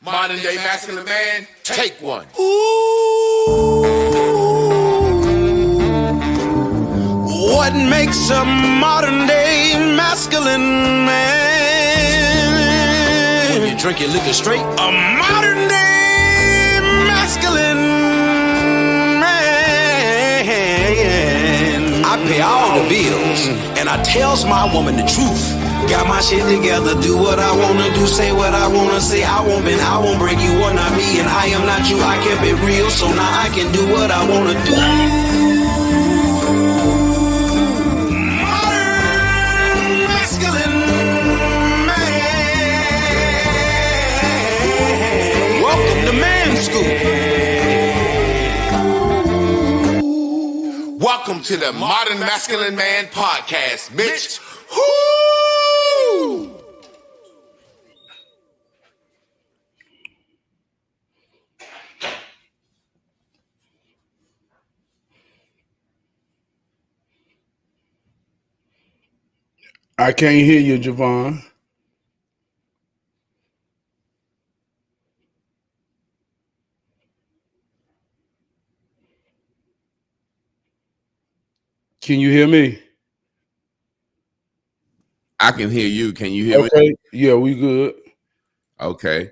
Modern day masculine man, take one. Ooh, what makes a modern day masculine man? When you drink your liquor straight, a modern day masculine man. I pay all the bills and I tells my woman the truth. Got my shit together, do what I wanna do, say what I wanna say. I won't break, you are not me, and I am not you. I kept it real, so now I can do what I wanna do. Modern masculine man. Welcome to Man School. Welcome to the Modern Masculine Man Podcast, Mitch. I can't hear you, Javon. Can you hear me? I can hear you. Can you hear me? Okay. Yeah, we good. Okay.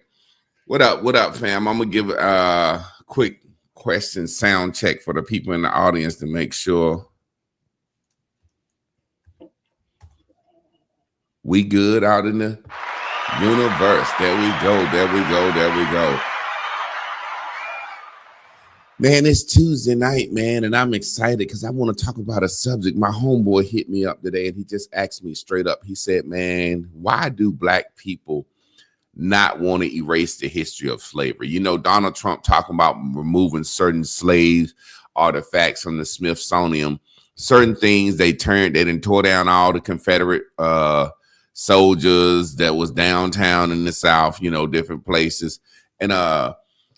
What up, fam? I'm gonna give a quick question sound check for the people in the audience to make sure we good out in the universe. There we go. Man, it's Tuesday night, man, and I'm excited because I want to talk about a subject. My homeboy hit me up today, and he just asked me straight up. He said, man, why do black people not want to erase the history of slavery? You know, Donald Trump talking about removing certain slave artifacts from the Smithsonian, certain things they didn't tore down all the Confederate soldiers that was downtown in the South, you know, different places. And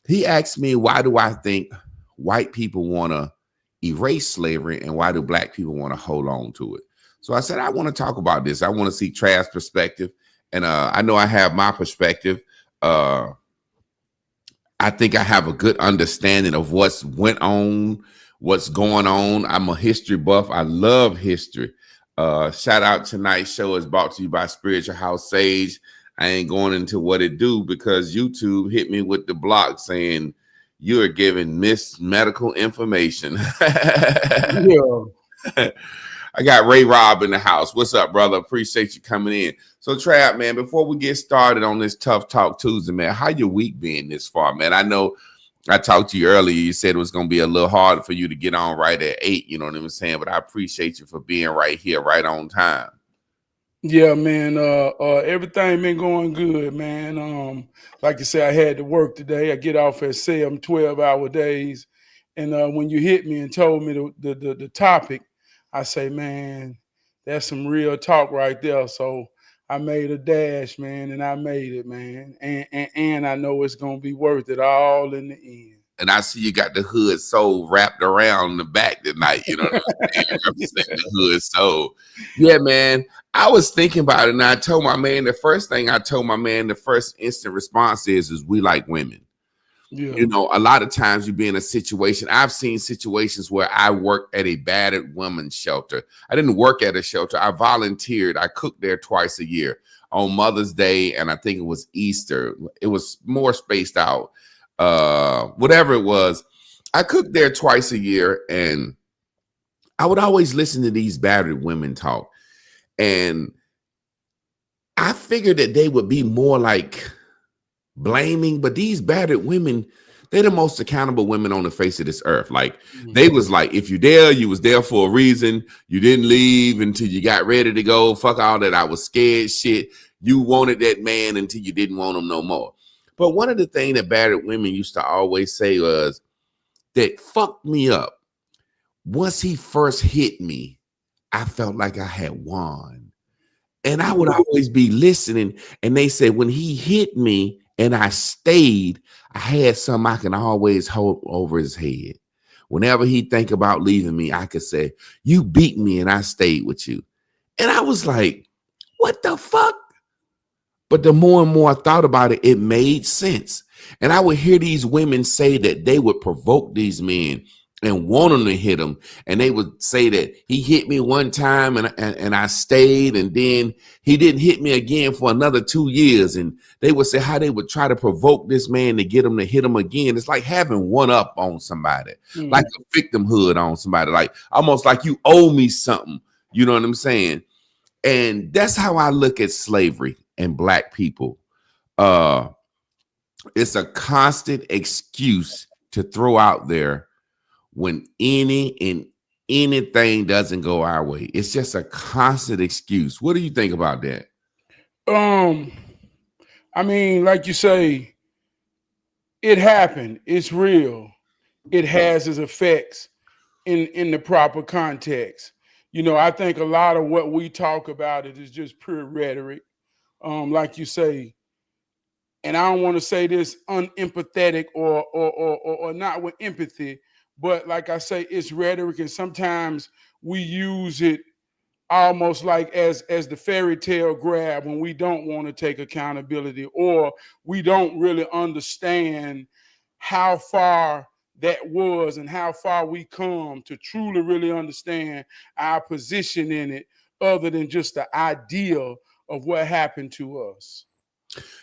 he asked me, why do I think white people want to erase slavery and why do black people want to hold on to it? So I said, I want to talk about this. I want to see Trab's perspective. And I know I have my perspective. I think I have a good understanding of what's going on. I'm a history buff. I love history. Shout out, tonight's show is brought to you by Spiritual House Sage. I ain't going into what it do because YouTube hit me with the block saying you are giving medical information. Yeah. I got Ray Rob in the house. What's up, brother? Appreciate you coming in. So, Trab, man, before we get started on this Tough Talk Tuesday, man, how your week been this far, man? I know I talked to you earlier. You said it was going to be a little hard for you to get on right at 8, you know what I'm saying? But I appreciate you for being right here, right on time. Yeah, man. Everything been going good, man. Like you said, I had to work today. I get off at 7, 12-hour days. And when you hit me and told me the topic, I say, man, that's some real talk right there. So I made a dash, man, and I made it, man. And I know it's going to be worth it all in the end. And I see you got the hood soul wrapped around the back tonight. You know what I'm saying? Represent the hood soul. Yeah, man. I was thinking about it, and I told my man, the first instant response is we like women. Yeah. You know, a lot of times you be in a situation. I've seen situations where I worked at a battered women's shelter. I didn't work at a shelter. I volunteered. I cooked there twice a year on Mother's Day, and I think it was Easter. It was more spaced out. Whatever it was, I cooked there twice a year, and I would always listen to these battered women talk. And I figured that they would be more like blaming, but these battered women, they're the most accountable women on the face of this earth. Like, they was like, if you there, you was there for a reason. You didn't leave until you got ready to go. Fuck all that I was scared shit. You wanted that man until you didn't want him no more. But one of the things that battered women used to always say was that fucked me up. Once he first hit me, I felt like I had won. And I would always be listening. And they said, when he hit me and I stayed, I had something I can always hold over his head. Whenever he think about leaving me, I could say, you beat me and I stayed with you. And I was like, what the fuck? But the more and more I thought about it, it made sense. And I would hear these women say that they would provoke these men and want them to hit them. And they would say that he hit me one time and I stayed. And then he didn't hit me again for another 2 years. And they would say how they would try to provoke this man to get him to hit him again. It's like having one up on somebody, like a victimhood on somebody, like almost like you owe me something. You know what I'm saying? And that's how I look at slavery and black people. It's a constant excuse to throw out there when anything doesn't go our way. It's just a constant excuse. What do you think about that? I mean, like you say, it happened. It's real. It has its effects in the proper context. You know, I think a lot of what we talk about it is just pure rhetoric. Like you say, and I don't want to say this unempathetic or not with empathy, but like I say, it's rhetoric, and sometimes we use it almost like as the fairy tale grab when we don't want to take accountability or we don't really understand how far that was and how far we come to truly really understand our position in it, other than just the idea of what happened to us.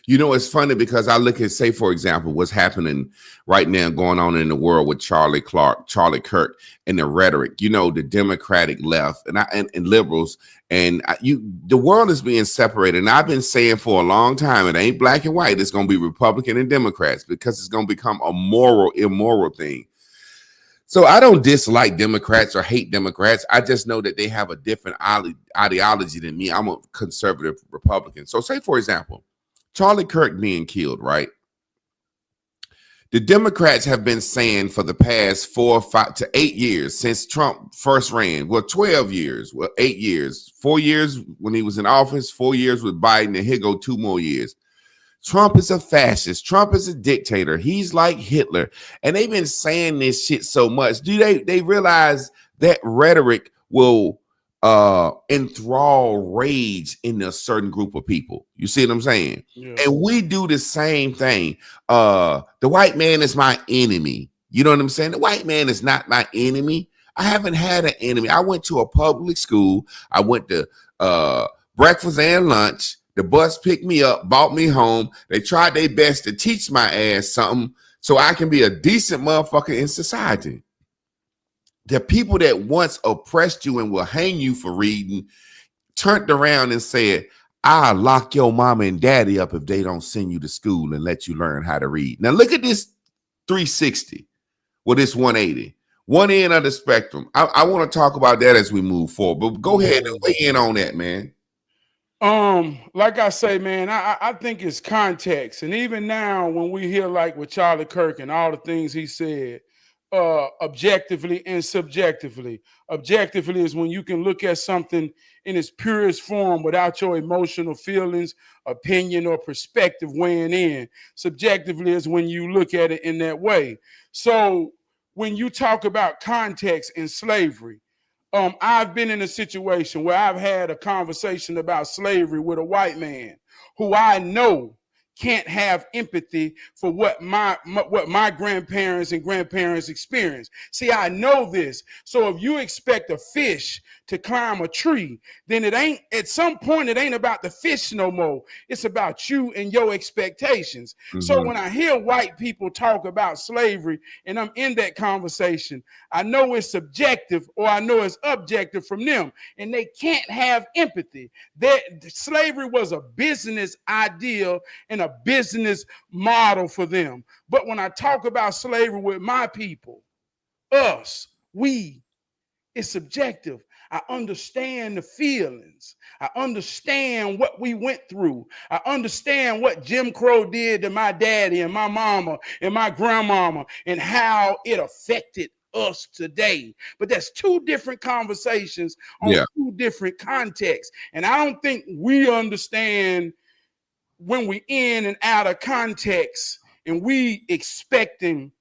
You know, it's funny because I look at, say, for example, what's happening right now going on in the world with Charlie Kirk, and the rhetoric, you know, the Democratic left and liberals. And the world is being separated. And I've been saying for a long time, it ain't black and white. It's going to be Republican and Democrats because it's going to become a immoral thing. So I don't dislike Democrats or hate Democrats. I just know that they have a different ideology than me. I'm a conservative Republican. So say, for example, Charlie Kirk being killed, right? The Democrats have been saying for the past 4, 5 to 8 years since Trump first ran, well, 12 years, 8 years, 4 years when he was in office, 4 years with Biden, and here go 2 more years. Trump is a fascist. Trump is a dictator. He's like Hitler. And they've been saying this shit so much. Do they realize that rhetoric will enthrall rage in a certain group of people? You see what I'm saying? Yeah. And we do the same thing. The white man is my enemy. You know what I'm saying? The white man is not my enemy. I haven't had an enemy. I went to a public school. I went to breakfast and lunch. The bus picked me up, brought me home. They tried their best to teach my ass something so I can be a decent motherfucker in society. The people that once oppressed you and will hang you for reading turned around and said, I'll lock your mama and daddy up if they don't send you to school and let you learn how to read. Now look at this 360. Well, this 180. One end of the spectrum. I want to talk about that as we move forward. But go ahead and weigh in on that, man. Like I say, man, I think it's context. And even now, when we hear like with Charlie Kirk and all the things he said, objectively and subjectively. Objectively is when you can look at something in its purest form without your emotional feelings, opinion, or perspective weighing in. Subjectively is when you look at it in that way. So when you talk about context in slavery, I've been in a situation where I've had a conversation about slavery with a white man who I know can't have empathy for what my grandparents and grandparents experienced. See, I know this. So if you expect a fish to climb a tree, then it ain't, at some point, it ain't about the fish no more. It's about you and your expectations. Mm-hmm. So when I hear white people talk about slavery and I'm in that conversation, I know it's subjective or I know it's objective from them, and they can't have empathy. Slavery was a business idea and a business model for them. But when I talk about slavery with my people, us, we, it's subjective. I understand the feelings. I understand what we went through. I understand what Jim Crow did to my daddy and my mama and my grandmama and how it affected us today. But that's two different conversations on two different contexts. And I don't think we understand when we in and out of context and we expecting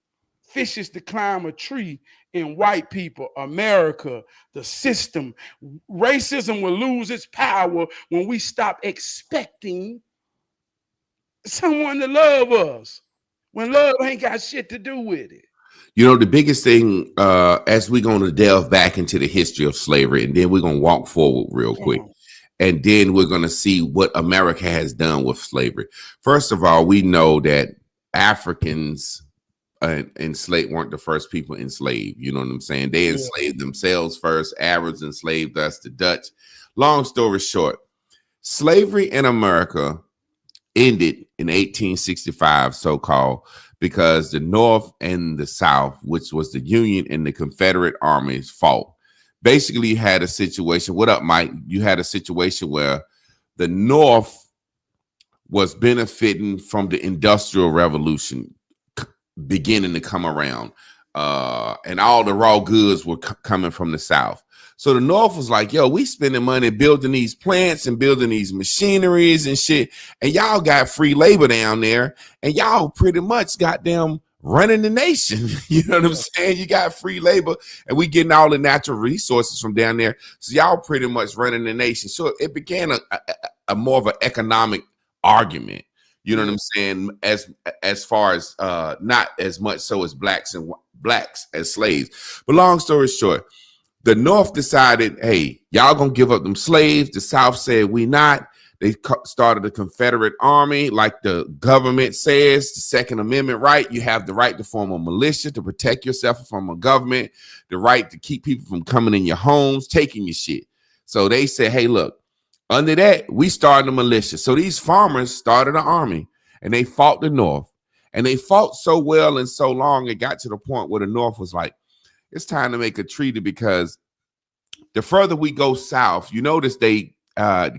fishes to climb a tree in white people, America, the system. Racism will lose its power when we stop expecting someone to love us when love ain't got shit to do with it. You know, the biggest thing, as we're going to delve back into the history of slavery, and then we're going to walk forward real Come quick. on. And then we're going to see what America has done with slavery. First of all, we know that Africans enslaved weren't the first people enslaved. You know what I'm saying? They enslaved themselves first. Arabs enslaved us, the Dutch. Long story short, slavery in America ended in 1865, so-called, because the North and the South, which was the Union and the Confederate armies, fought. Basically, you had a situation. What up, Mike? You had a situation where the North was benefiting from the Industrial Revolution beginning to come around, and all the raw goods were coming from the South. So the North was like, yo, we spending money building these plants and building these machineries and shit, and y'all got free labor down there, and y'all pretty much got them running the nation. You know what I'm saying? You got free labor, and we getting all the natural resources from down there. So y'all pretty much running the nation. So it began a more of an economic argument. You know what I'm saying? As far as not as much so as blacks as slaves. But long story short, the North decided, hey, y'all gonna give up them slaves. The South said we not. They started the Confederate Army, like the government says, the Second Amendment right. You have the right to form a militia to protect yourself from a government, the right to keep people from coming in your homes, taking your shit. So they said, hey, look, under that, we started a militia. So these farmers started an army, and they fought the North. And they fought so well and so long, it got to the point where the North was like, it's time to make a treaty, because the further we go south, you notice they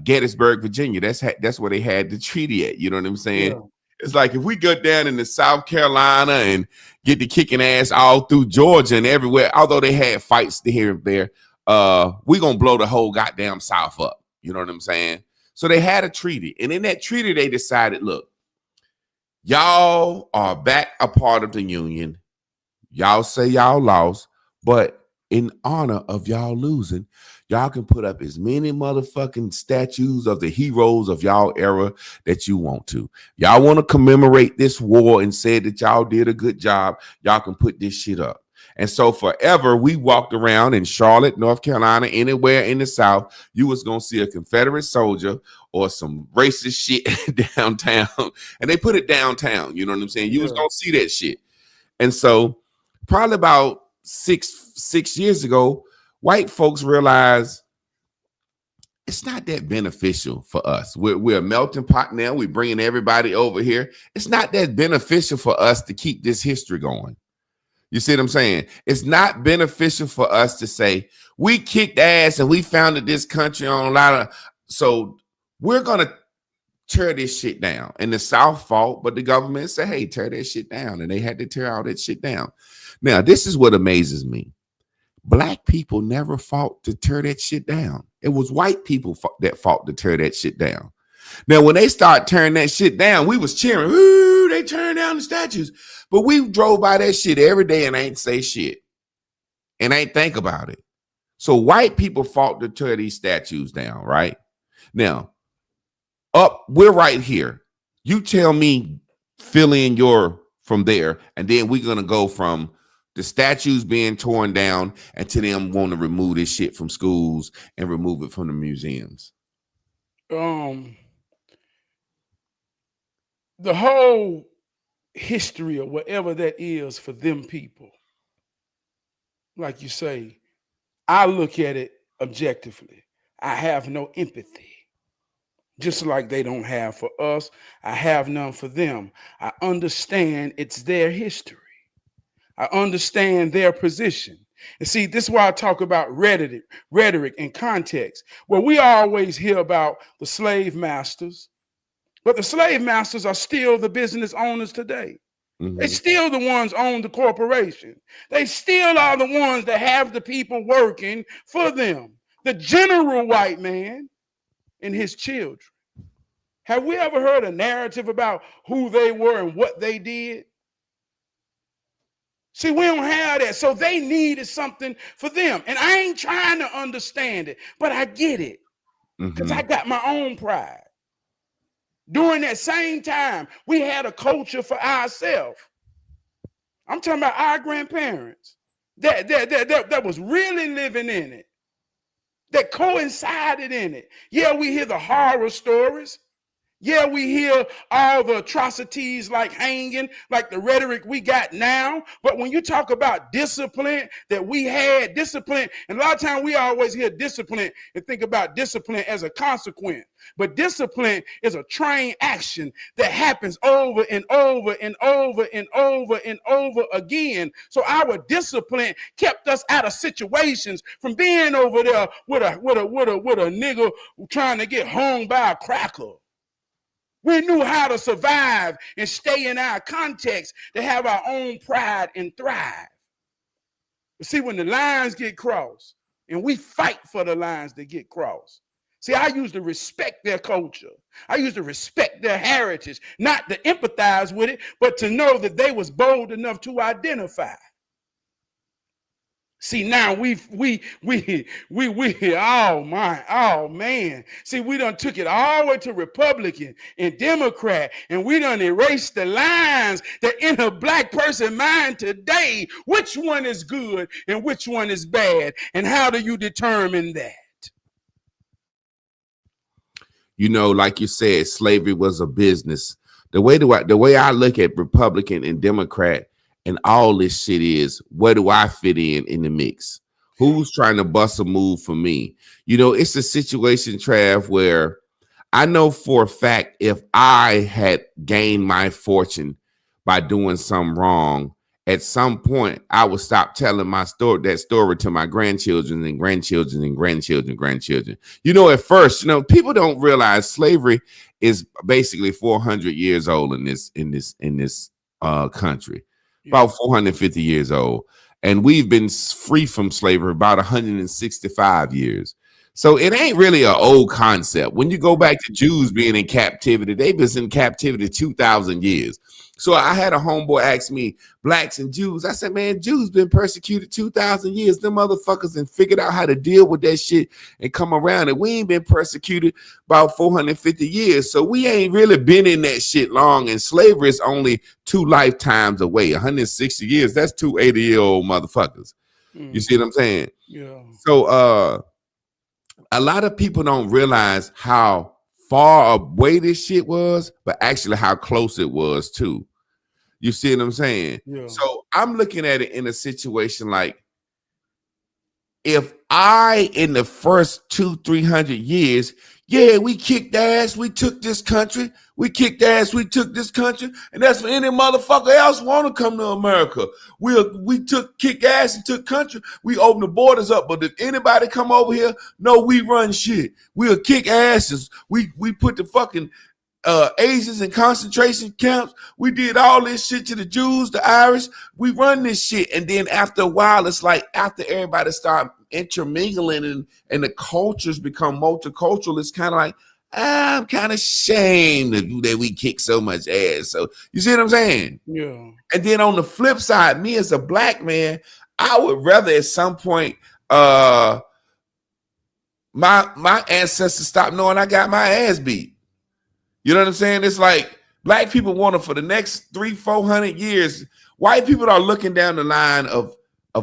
Gettysburg, Virginia, that's where they had the treaty at. You know what I'm saying? Yeah. It's like if we go down into South Carolina and get the kicking ass all through Georgia and everywhere, although they had fights here and there, we're gonna blow the whole goddamn South up. You know what I'm saying? So they had a treaty, and in that treaty, they decided, look, y'all are back a part of the Union. Y'all say y'all lost, but in honor of y'all losing, y'all can put up as many motherfucking statues of the heroes of y'all era that you want to. Y'all want to commemorate this war and say that y'all did a good job, y'all can put this shit up. And so forever, we walked around in Charlotte, North Carolina, anywhere in the South, you was going to see a Confederate soldier or some racist shit downtown. And they put it downtown. You know what I'm saying? You was going to see that shit. And so probably about six years ago, white folks realized it's not that beneficial for us. We're a melting pot now. We're bringing everybody over here. It's not that beneficial for us to keep this history going. You see what I'm saying? It's not beneficial for us to say we kicked ass and we founded this country on a lot of. So we're going to tear this shit down. And the South fought, but the government said, hey, tear that shit down. And they had to tear all that shit down. Now, this is what amazes me. Black people never fought to tear that shit down. It was white people that fought to tear that shit down. Now, when they start tearing that shit down, we was cheering. Ooh, they tearing down the statues. But we drove by that shit every day and ain't say shit. And ain't think about it. So white people fought to tear these statues down, right? Now, we're right here. You tell me, fill in your from there, and then we're going to go from the statues being torn down and to them want to remove this shit from schools and remove it from the museums. The whole history or whatever that is for them people, like you say, I look at it objectively. I have no empathy. Just like they don't have for us, I have none for them. I understand it's their history. I understand their position. And see, this is why I talk about rhetoric and context. Well, we always hear about the slave masters, but the slave masters are still the business owners today. Mm-hmm. They still the ones own the corporation. They still are the ones that have the people working for them. The general white man and his children. Have we ever heard a narrative about who they were and what they did? See, we don't have that. So they needed something for them. And I ain't trying to understand it, but I get it. Because I got my own pride. During that same time, we had a culture for ourselves. I'm talking about our grandparents that was really living in it, that coincided in it. Yeah, we hear the horror stories. Yeah, we hear all the atrocities like hanging, like the rhetoric we got now. But when you talk about discipline, that we had discipline, and a lot of times we always hear discipline and think about discipline as a consequence. But discipline is a trained action that happens over and over and over and over and over again. So our discipline kept us out of situations from being over there with a nigga trying to get hung by a cracker. We knew how to survive and stay in our context to have our own pride and thrive. But see, when the lines get crossed, and we fight for the lines that get crossed. See, I used to respect their culture. I used to respect their heritage, not to empathize with it, but to know that they was bold enough to identify. See, now oh man. See, we done took it all the way to Republican and Democrat, and we done erased the lines that in a black person mind today. Which one is good and which one is bad? And how do you determine that? You know, like you said, slavery was a business. The way I look at Republican and Democrat and all this shit is, where do I fit in the mix? Who's trying to bust a move for me? You know, it's a situation, Trav, where I know for a fact if I had gained my fortune by doing something wrong, at some point I would stop telling that story to my grandchildren and grandchildren and grandchildren. You know, at first, you know, people don't realize slavery is basically 400 years old in this country. About 450 years old. And we've been free from slavery about 165 years. So it ain't really an old concept. When you go back to Jews being in captivity, they've been in captivity 2,000 years. So I had a homeboy ask me, blacks and Jews. I said, man, Jews been persecuted 2,000 years. Them motherfuckers and figured out how to deal with that shit and come around. And we ain't been persecuted about 450 years. So we ain't really been in that shit long. And slavery is only 2 lifetimes away. 160 years. That's 2 80-year-old motherfuckers. You see what I'm saying? Yeah. So a lot of people don't realize how far away this shit was, but actually how close it was too. You see what I'm saying? Yeah. So I'm looking at it in a situation like, if I, in the first 200-300 years, yeah, we kicked ass, we took this country, we kicked ass, we took this country, and that's for any motherfucker else want to come to America. We kick ass and took country, we opened the borders up, but if anybody come over here, no, we run shit. We'll kick asses. We put the fucking Asians in concentration camps. We did all this shit to the Jews, the Irish. We run this shit. And then after a while, it's like after everybody start intermingling and the cultures become multicultural, it's kind of like, I'm kind of ashamed that we kick so much ass. So you see what I'm saying? Yeah. And then on the flip side, me as a black man, I would rather at some point my ancestors stop knowing I got my ass beat. You know what I'm saying? It's like black people want to, for the next 300-400 years, white people are looking down the line of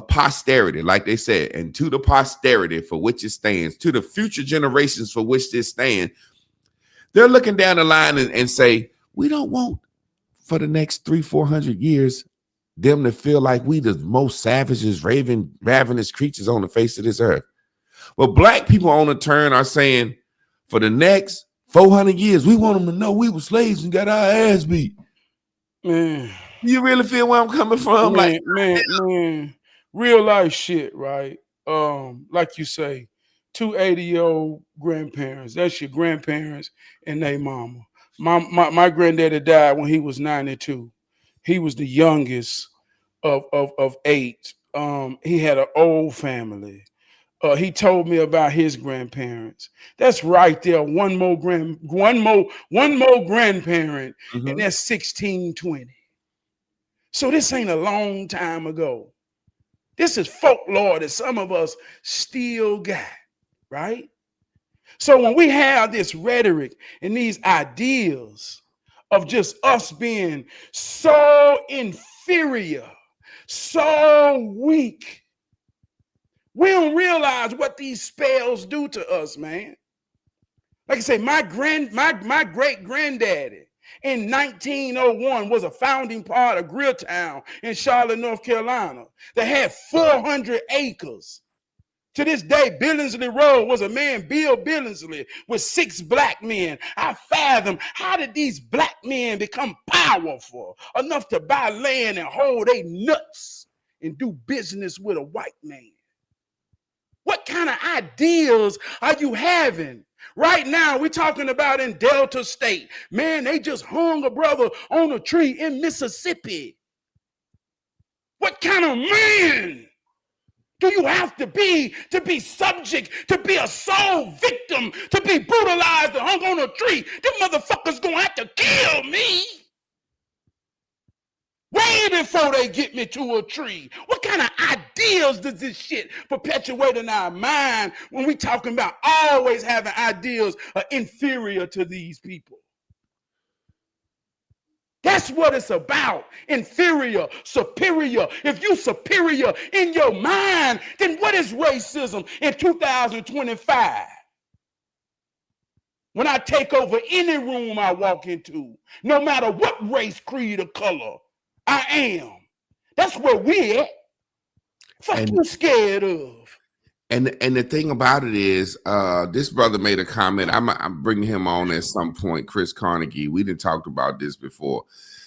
posterity, like they said, and to the posterity for which it stands, to the future generations for which this stands. They're looking down the line and say, we don't want for the next 300-400 years them to feel like we the most savages, ravenous creatures on the face of this earth. But black people on the turn are saying, for the next 400 years, we want them to know we were slaves and got our ass beat. Man, you really feel where I'm coming from? Man, real life shit, right? Like you say, 2 80-year-old grandparents. That's your grandparents and they mama. My granddaddy died when he was 92. He was the youngest of 8. He had an old family. He told me about his grandparents. That's right there. One more grandparent, and that's 1620. So this ain't a long time ago. This is folklore that some of us still got, right? So when we have this rhetoric and these ideas of just us being so inferior, so weak, we don't realize what these spells do to us, man. Like I say, my great granddaddy in 1901 was a founding part of Grilltown in Charlotte, North Carolina, that had 400 acres. To this day, Billingsley Road was a man, Bill Billingsley, with 6 black men. I fathom, how did these black men become powerful enough to buy land and hold their nuts and do business with a white man? What kind of ideas are you having? Right now, we're talking about in Delta State. Man, they just hung a brother on a tree in Mississippi. What kind of man do you have to be subject, to be a sole victim, to be brutalized and hung on a tree? Them motherfuckers gonna have to kill me way before they get me to a tree. What kind of ideas does this shit perpetuate in our mind when we talking about always having ideas inferior to these people? That's what it's about. Inferior, superior. If you superior in your mind, then what is racism in 2025? When I take over any room I walk into, no matter what race, creed, or color I am, that's where we're at. Fuck you scared of. And the thing about it is, this brother made a comment. I'm bringing him on at some point. Chris Carnegie. We didn't talk about this before.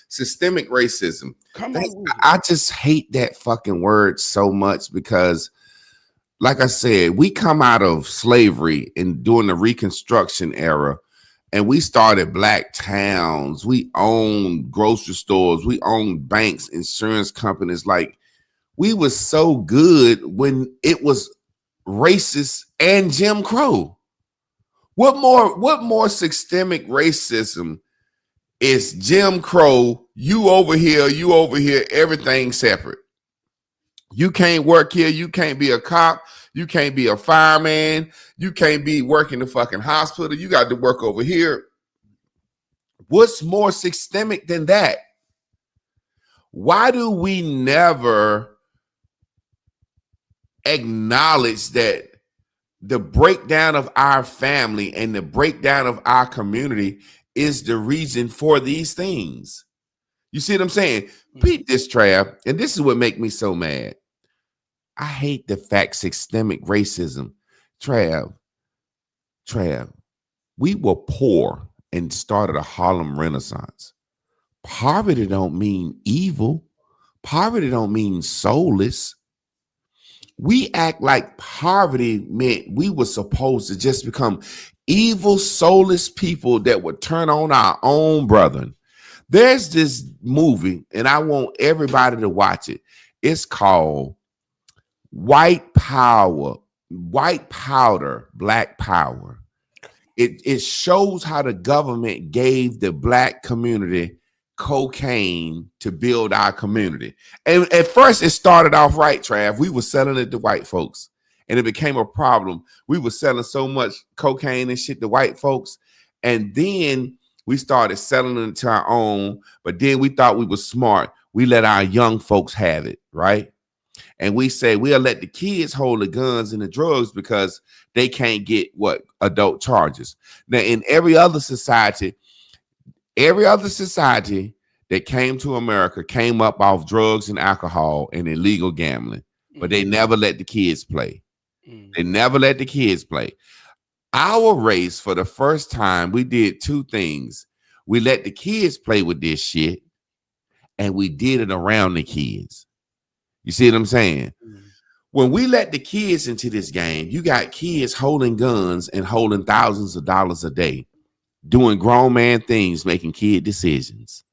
Systemic racism. I just hate that fucking word so much because, like I said, we come out of slavery and during the Reconstruction era, and we started black towns. We owned grocery stores. We owned banks, insurance companies. Like, we was so good when it was racist and Jim Crow. What more systemic racism is Jim Crow? You over here, everything separate. You can't work here, you can't be a cop, you can't be a fireman, you can't be working the fucking hospital, you got to work over here. What's more systemic than that? Why do we never acknowledge that the breakdown of our family and the breakdown of our community is the reason for these things? You see what I'm saying? Beat this, Trab, and this is what makes me so mad. I hate the fact systemic racism. Trab, we were poor and started a Harlem Renaissance. Poverty don't mean evil. Poverty don't mean soulless. We act like poverty meant we were supposed to just become evil, soulless people that would turn on our own brethren. There's this movie, and I want everybody to watch it. It's called White Power, White Powder, Black Power. It shows how the government gave the black community cocaine to build our community. And at first it started off right, Trav. We were selling it to white folks and it became a problem. We were selling so much cocaine and shit to white folks. And then we started selling it to our own, but then we thought we were smart. We let our young folks have it, right? And we say we'll let the kids hold the guns and the drugs because they can't get what? Adult charges. Now, in every other society that came to America came up off drugs and alcohol and illegal gambling, but they never let the kids play. They never let the kids play. Our race, for the first time, we did two things. We let the kids play with this shit, and we did it around the kids. You see what I'm saying? When we let the kids into this game, you got kids holding guns and holding thousands of dollars a day, doing grown man things, making kid decisions.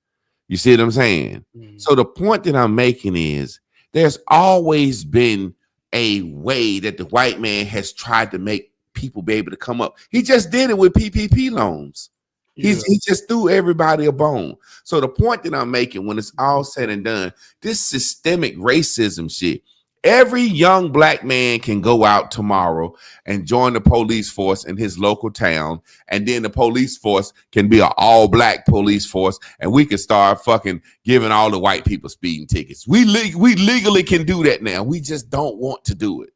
You see what I'm saying? So the point that I'm making is there's always been a way that the white man has tried to make people be able to come up. He just did it with PPP loans. He just threw everybody a bone. So the point that I'm making, when it's all said and done, this systemic racism shit, Every young black man can go out tomorrow and join the police force in his local town, and then the police force can be an all-black police force, and we can start fucking giving all the white people speeding tickets. We legally can do that now. We just don't want to do it.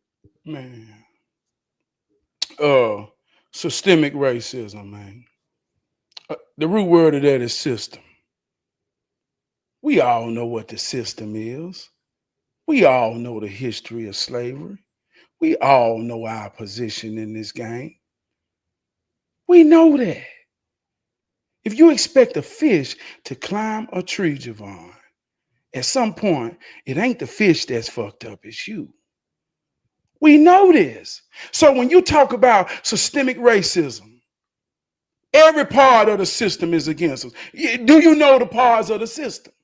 Man. Systemic racism, man. The root word of that is system. We all know what the system is. We all know the history of slavery. We all know our position in this game. We know that. If you expect a fish to climb a tree, Javon, at some point, it ain't the fish that's fucked up, it's you. We know this. So when you talk about systemic racism, every part of the system is against us. Do you know the parts of the system?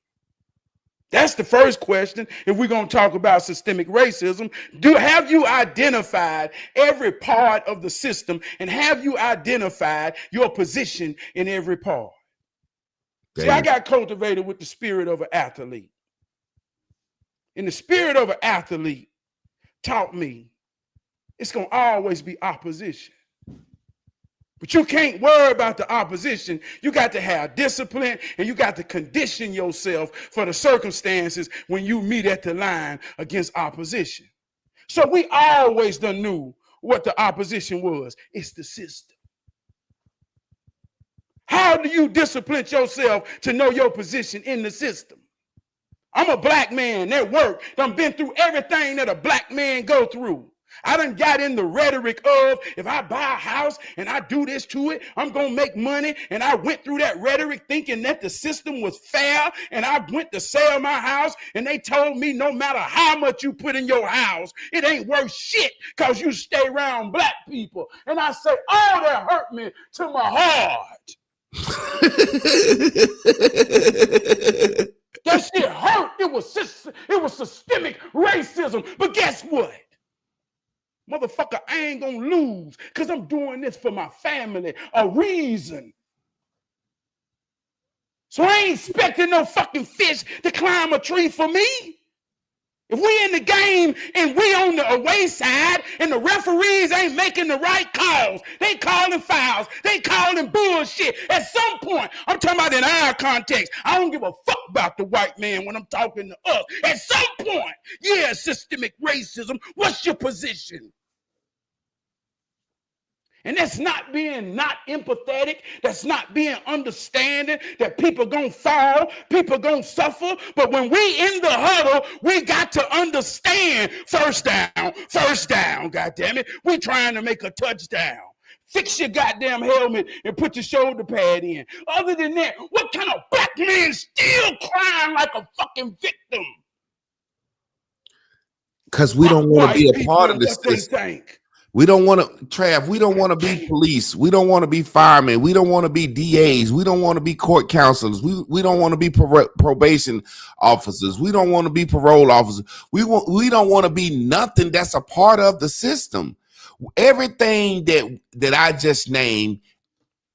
That's the first question. If we're going to talk about systemic racism, have you identified every part of the system, and have you identified your position in every part? See, I got cultivated with the spirit of an athlete. And the spirit of an athlete taught me it's going to always be opposition. But you can't worry about the opposition. You got to have discipline, and you got to condition yourself for the circumstances when you meet at the line against opposition. So we always done knew what the opposition was. It's the system. How do you discipline yourself to know your position in the system? I'm a black man at work. I've been through everything that a black man go through. I done got in the rhetoric of, if I buy a house and I do this to it, I'm going to make money. And I went through that rhetoric thinking that the system was fair. And I went to sell my house, and they told me no matter how much you put in your house, it ain't worth shit because you stay around black people. And I say, oh, that hurt me to my heart. That shit hurt. It was systemic racism. But guess what? Motherfucker, I ain't gonna lose because I'm doing this for my family, a reason. So I ain't expecting no fucking fish to climb a tree for me. If we in the game and we on the away side and the referees ain't making the right calls, they calling fouls, they calling bullshit. At some point, I'm talking about in our context, I don't give a fuck about the white man when I'm talking to us. At some point, yeah, systemic racism, what's your position? And that's not being not empathetic. That's not being understanding that people gonna fall, people gonna suffer. But when we in the huddle, we got to understand first down, goddammit. We trying to make a touchdown. Fix your goddamn helmet and put your shoulder pad in. Other than that, what kind of black man still crying like a fucking victim? Because we don't want to be a part of this system. We don't want to, Trav, we don't want to be police. We don't want to be firemen. We don't want to be DAs. We don't want to be court counselors. We don't want to be probation officers. We don't want to be parole officers. We don't want to be nothing that's a part of the system. Everything that I just named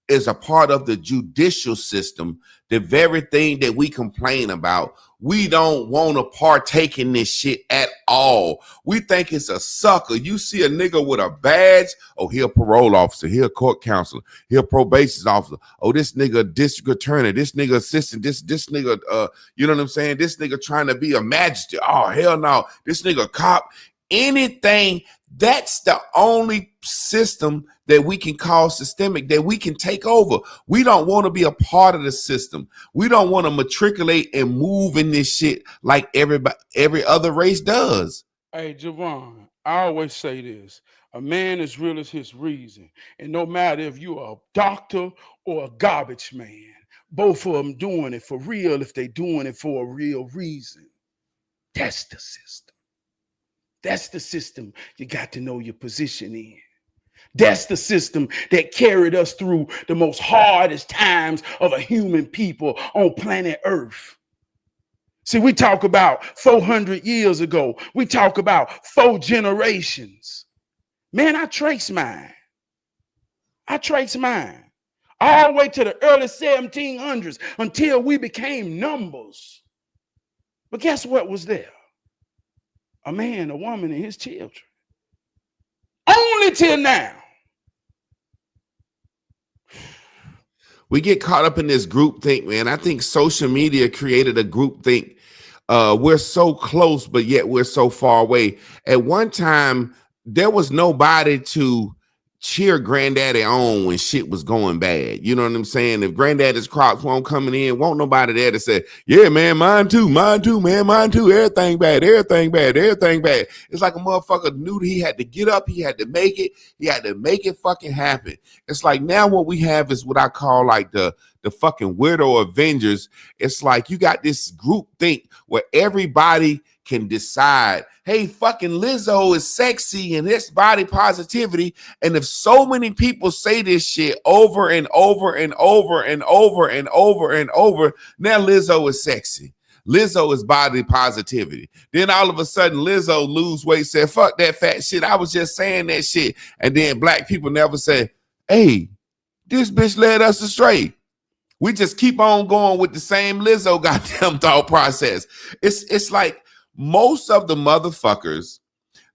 is a part of the judicial system. The very thing that we complain about. We don't want to partake in this shit at all. We think it's a sucker. You see a nigga with a badge, oh, he a parole officer, he a court counselor, he a probation officer. Oh, this nigga district attorney, this nigga assistant, this nigga, you know what I'm saying? This nigga trying to be a magistrate. Oh, hell no. This nigga cop. Anything, that's the only system that we can call systemic, that we can take over. We don't want to be a part of the system. We don't want to matriculate and move in this shit like every other race does. Hey, Javon, I always say this. A man as real as his reason. And no matter if you're a doctor or a garbage man, both of them doing it for real if they doing it for a real reason. That's the system. That's the system you got to know your position in. That's the system that carried us through the most hardest times of a human people on planet Earth. See, we talk about 400 years ago. We talk about 4 generations. Man, I trace mine. All the way to the early 1700s until we became numbers. But guess what was there? a man, a woman, and his children. Only till now. We get caught up in this group think, man. I think social media created a group think. We're so close, but yet we're so far away. At one time, there was nobody to cheer granddaddy on when shit was going bad. You know what I'm saying? If granddaddy's crops won't coming in, won't nobody there to say, yeah, man, mine too, man, mine too. Everything bad, everything bad, everything bad. It's like a motherfucker knew that he had to get up, he had to make it, he had to make it fucking happen. It's like now what we have is what I call like the fucking weirdo Avengers. It's like you got this group think where everybody can decide, hey, fucking Lizzo is sexy and it's body positivity. And if so many people say this shit over and over and over and over and over and over, now Lizzo is sexy. Lizzo is body positivity. Then all of a sudden Lizzo lose weight, said, fuck that fat shit. I was just saying that shit. And then black people never say, hey, this bitch led us astray. We just keep on going with the same Lizzo goddamn thought process. It's like most of the motherfuckers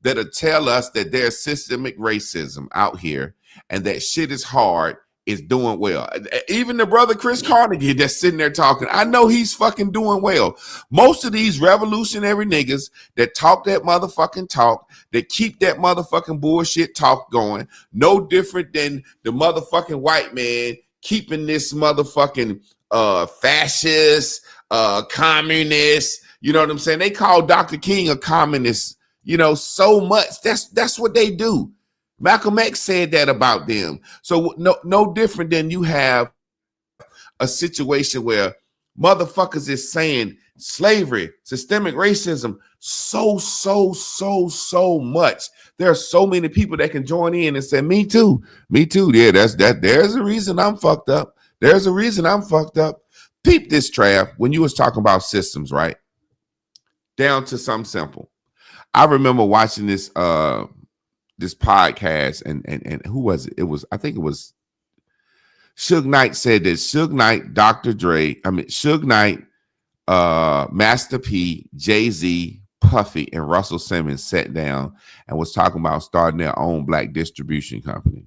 that'll tell us that there's systemic racism out here and that shit is hard is doing well. Even the brother Chris Carnegie that's sitting there talking, I know he's fucking doing well. Most of these revolutionary niggas that talk that motherfucking talk, that keep that motherfucking bullshit talk going, no different than the motherfucking white man keeping this motherfucking fascist, communist, you know what I'm saying? They call Dr. King a communist, you know, so much. That's what they do. Malcolm X said that about them. So no different than you have a situation where motherfuckers is saying slavery, systemic racism, so much. There are so many people that can join in and say, me too. Yeah, there's a reason I'm fucked up. There's a reason I'm fucked up. Peep this, Trab, when you was talking about systems, right? Down to something simple. I remember watching this this podcast and who was it? I think it was Suge Knight said that Suge Knight, Suge Knight, Master P, Jay-Z, Puffy, and Russell Simmons sat down and was talking about starting their own black distribution company.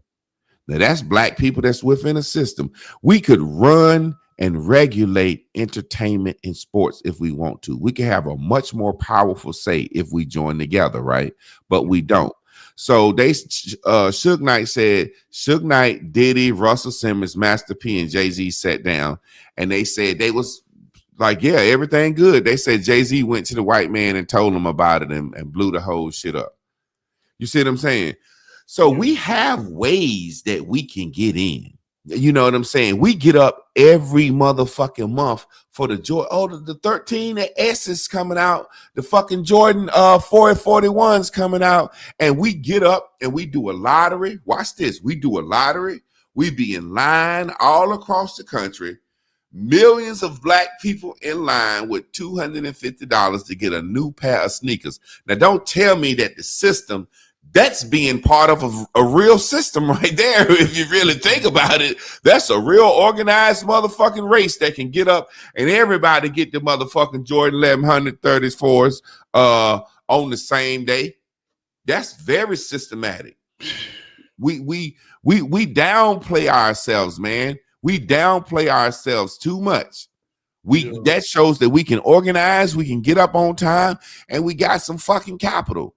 Now that's black people that's within a system. We could run and regulate entertainment and sports if we want to. We can have a much more powerful say if we join together, right? But we don't. So they Suge Knight said, Suge Knight, Diddy, Russell Simmons, Master P, and Jay-Z sat down and they said they was like, yeah, everything good. They said Jay-Z went to the white man and told him about it and blew the whole shit up. You see what I'm saying? So we have ways that we can get in. You know what I'm saying? We get up every motherfucking month for the joy. Oh, the 13 S is coming out. The fucking Jordan 441's coming out. And we get up and we do a lottery. Watch this. We do a lottery. We be in line all across the country. Millions of black people in line with $250 to get a new pair of sneakers. Now, don't tell me that the system, that's being part of a real system right there. If you really think about it, that's a real organized motherfucking race that can get up and everybody get the motherfucking Jordan 1130s fours on the same day. That's very systematic. We downplay ourselves, man. We downplay ourselves too much. That shows that we can organize, we can get up on time, and we got some fucking capital.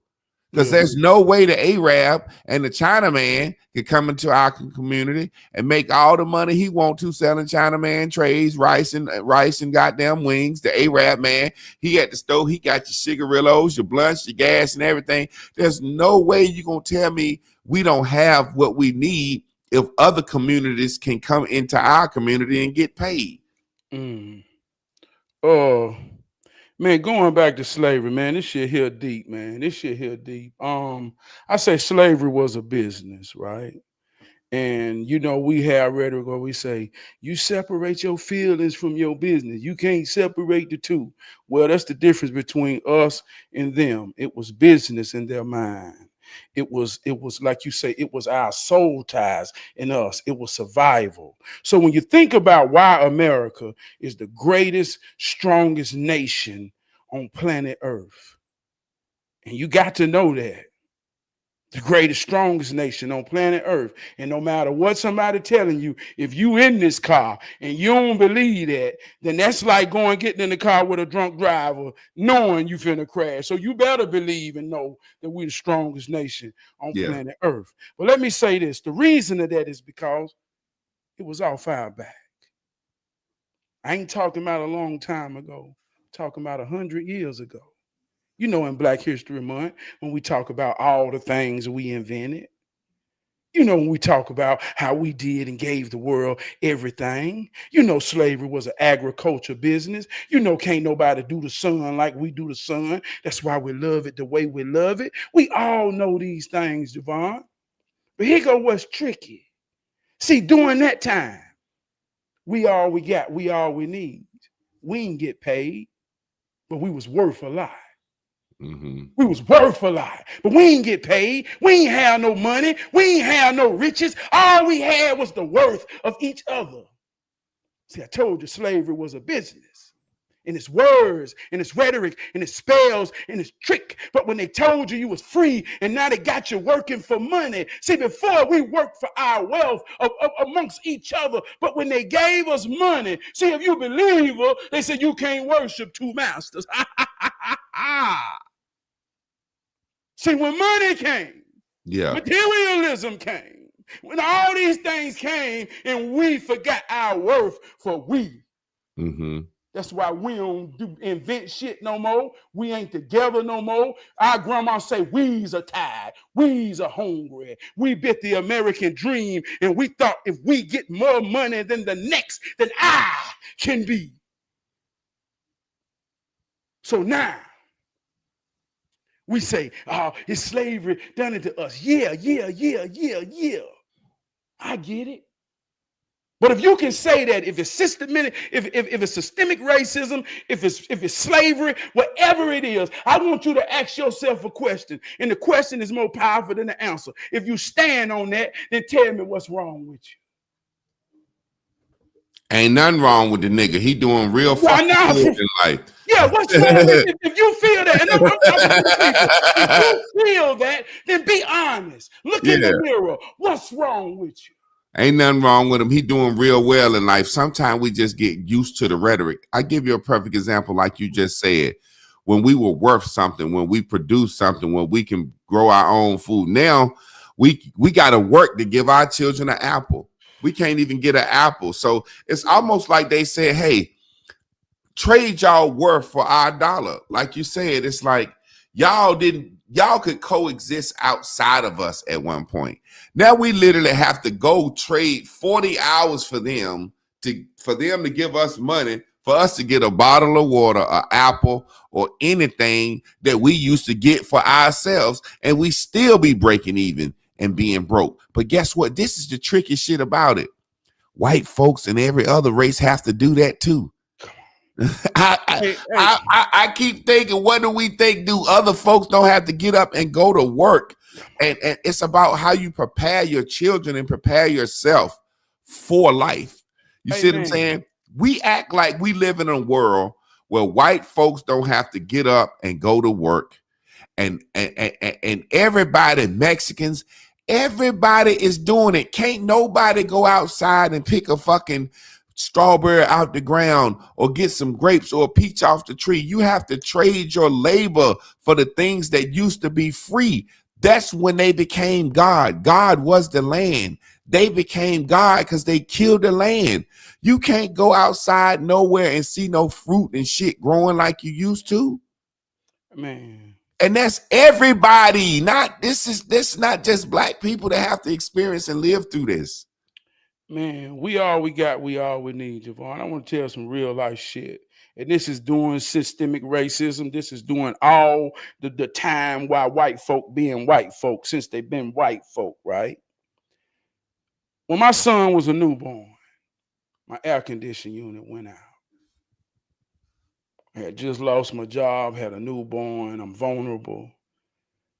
Because there's no way the Arab and the Chinaman can come into our community and make all the money he want to selling Chinaman trays, rice and goddamn wings. The Arab man, he at the stove, he got your cigarillos, your blunts, your gas, and everything. There's no way you're gonna tell me we don't have what we need if other communities can come into our community and get paid. Man, going back to slavery, man, this shit here deep, man. This shit here deep. I say slavery was a business, right? And you know, we have rhetoric where we say you separate your feelings from your business. You can't separate the two. Well, that's the difference between us and them. It was business in their mind. It was like you say, it was our soul ties in us. It was survival. So when you think about why America is the greatest, strongest nation on planet Earth, And you got to know that. The greatest, strongest nation on planet Earth. And no matter what somebody telling you, if you in this car and you don't believe that, then that's like going getting in the car with a drunk driver, knowing you finna crash. So you better believe and know that we the strongest nation on planet Earth. But let me say this. The reason of that is because it was all far back. I ain't talking about a long time ago. I'm talking about 100 years ago. You know, in Black History Month, when we talk about all the things we invented, you know, when we talk about how we did and gave the world everything, you know, slavery was an agriculture business. You know, can't nobody do the sun like we do the sun. That's why we love it the way we love it. We all know these things, Javon. But here go what's tricky. See, during that time, we all we got, we all we need. We didn't get paid, but we was worth a lot. Mm-hmm. We was worth a lot, but we ain't get paid. We ain't have no money. We ain't have no riches. All we had was the worth of each other. See, I told you slavery was a business. And it's words, and it's rhetoric, and it's spells, and it's trick. But when they told you was free, and now they got you working for money. See, before we worked for our wealth amongst each other, but when they gave us money, see, if you believe her, they said you can't worship two masters. See, when money came, materialism came, when all these things came, and we forgot our worth for we. Mm-hmm. That's why we don't invent shit no more. We ain't together no more. Our grandma say we's are tired. We's are hungry. We bit the American dream, and we thought if we get more money than the next, then I can be. So now, we say, oh, it's slavery done it to us. Yeah. I get it. But if you can say that, if it's systematic, if it's systemic racism, if it's slavery, whatever it is, I want you to ask yourself a question. And the question is more powerful than the answer. If you stand on that, then tell me what's wrong with you. Ain't nothing wrong with the nigga. He doing real fucking good in life. Yeah, what's wrong with it? If you feel that, and I'm talking to the people, if you feel that, then be honest. Look in the mirror. What's wrong with you? Ain't nothing wrong with him. He doing real well in life. Sometimes we just get used to the rhetoric. I give you a perfect example, like you just said. When we were worth something, when we produce something, when we can grow our own food. Now we got to work to give our children an apple. We can't even get an apple. So it's almost like they said, hey, trade y'all worth for our dollar. Like you said, it's like y'all could coexist outside of us at one point. Now we literally have to go trade 40 hours for them to give us money for us to get a bottle of water, an apple, or anything that we used to get for ourselves, and we still be breaking even and being broke. But guess what? This is the tricky shit about it. White folks and every other race have to do that too. I keep thinking, what do we think? Do other folks don't have to get up and go to work? And it's about how you prepare your children and prepare yourself for life. You see what I'm saying? We act like we live in a world where white folks don't have to get up and go to work. And everybody, Mexicans, everybody is doing it. Can't nobody go outside and pick a fucking strawberry out the ground or get some grapes or a peach off the tree. You have to trade your labor for the things that used to be free. That's when they became God. God was the land. They became God because they killed the land. You can't go outside nowhere and see no fruit and shit growing like you used to. Man. And that's everybody. This not just black people that have to experience and live through this. Man, we all we got, we all we need, Javon. I want to tell some real life shit. And this is doing systemic racism. This is doing all the time while white folk being white folk since they've been white folk, right? When my son was a newborn, my air conditioning unit went out. I had just lost my job, had a newborn. I'm vulnerable.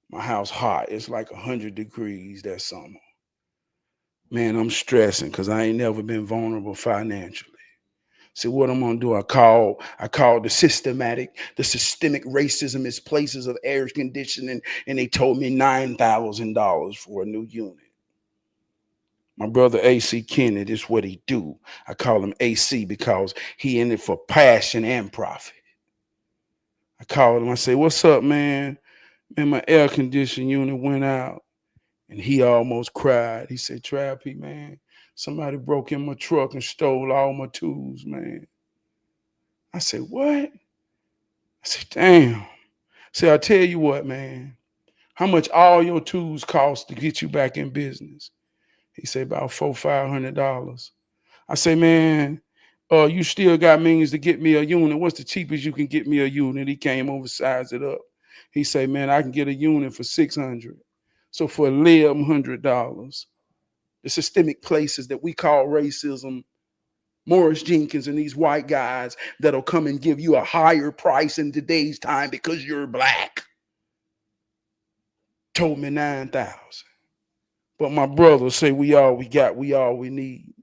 My house hot. It's like 100 degrees that summer. Man, I'm stressing because I ain't never been vulnerable financially. So what I'm gonna do? I call the systemic racism is places of air conditioning, and they told me $9,000 for a new unit. My brother AC Kennedy is what he do. I call him AC because he in it for passion and profit. I called him. I say, "What's up, man? Man, my air conditioning unit went out," and he almost cried. He said, "Trappy, man, somebody broke in my truck and stole all my tools, man." I said, "What?" I said, "Damn." Say, "I tell you what, man. How much all your tools cost to get you back in business?" He said, "About $400-500. I say, "Man, you still got means to get me a unit. What's the cheapest you can get me a unit?" He came over, sized it up. He said, "Man, I can get a unit for $600. So for $1,100, the systemic places that we call racism, Morris Jenkins and these white guys that'll come and give you a higher price in today's time because you're black, told me 9,000. But my brother say we all we got, we all we need.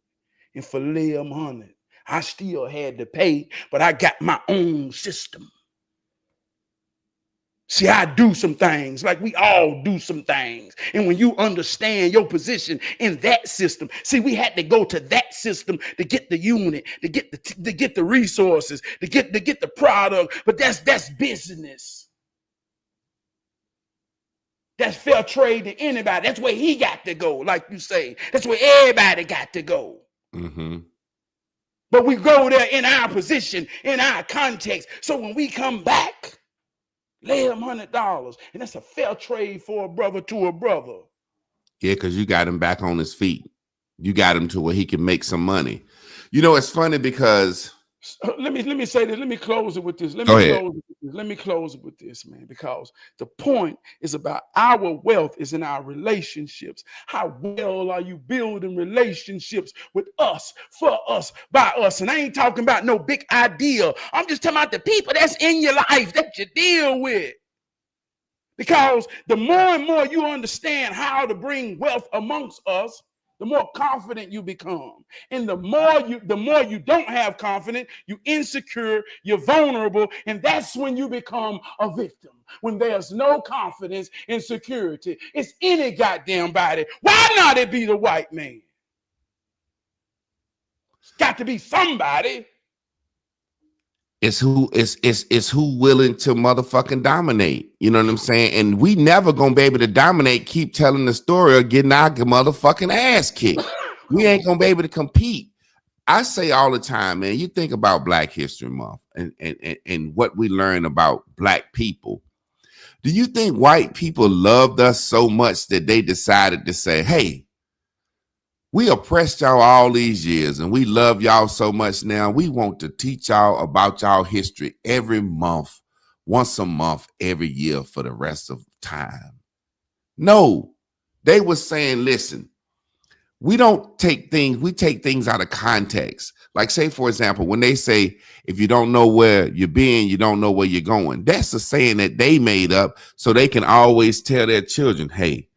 And for $1,100, I still had to pay, but I got my own system. See, I do some things like we all do some things. And when you understand your position in that system, see, we had to go to that system to get the unit, to get the resources, to get the product. But that's business. That's fair trade to anybody. That's where he got to go, like you say. That's where everybody got to go. Mm-hmm. But we go there in our position, in our context. So when we come back, lay him $100, and that's a fair trade for a brother to a brother. Yeah, because you got him back on his feet. You got him to where he can make some money. You know, it's funny because let me say this. Let me close it with this. Let me close it with this, man, because the point is about our wealth is in our relationships. How well are you building relationships with us, for us, by us? And I ain't talking about no big idea. I'm just talking about the people that's in your life that you deal with. Because the more and more you understand how to bring wealth amongst us, the more confident you become. And the more you don't have confidence, you're insecure, you're vulnerable, and that's when you become a victim. When there's no confidence and security, it's any goddamn body. Why not it be the white man? It's got to be somebody. It's who willing to motherfucking dominate. You know what I'm saying? And we never gonna be able to dominate, keep telling the story or getting our motherfucking ass kicked. We ain't gonna be able to compete. I say all the time, man, you think about Black History Month and what we learn about Black people. Do you think white people loved us so much that they decided to say, hey, we oppressed y'all all these years and we love y'all so much now. We want to teach y'all about y'all history every month, once a month, every year for the rest of time? No, they were saying, listen, we take things out of context. Like, say, for example, when they say, if you don't know where you're being, you don't know where you're going. That's a saying that they made up so they can always tell their children, hey,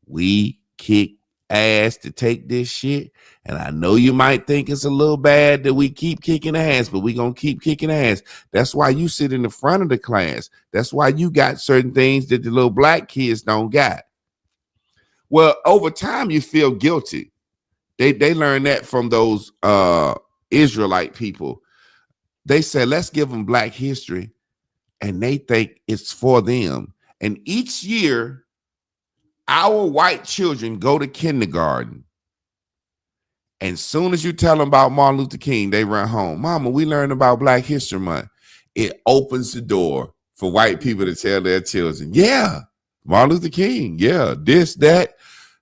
we kick ass to take this shit. And I know you might think it's a little bad that we keep kicking ass, but we gonna keep kicking ass. That's why you sit in the front of the class. That's why you got certain things that the little black kids don't got. Well, over time you feel guilty. They learned that from those Israelite people. They said, let's give them Black history, and they think it's for them. And each year our white children go to kindergarten, and soon as you tell them about Martin Luther King, they run home. Mama, we learned about Black History Month. It opens the door for white people to tell their children, yeah, Martin Luther King, yeah, this, that,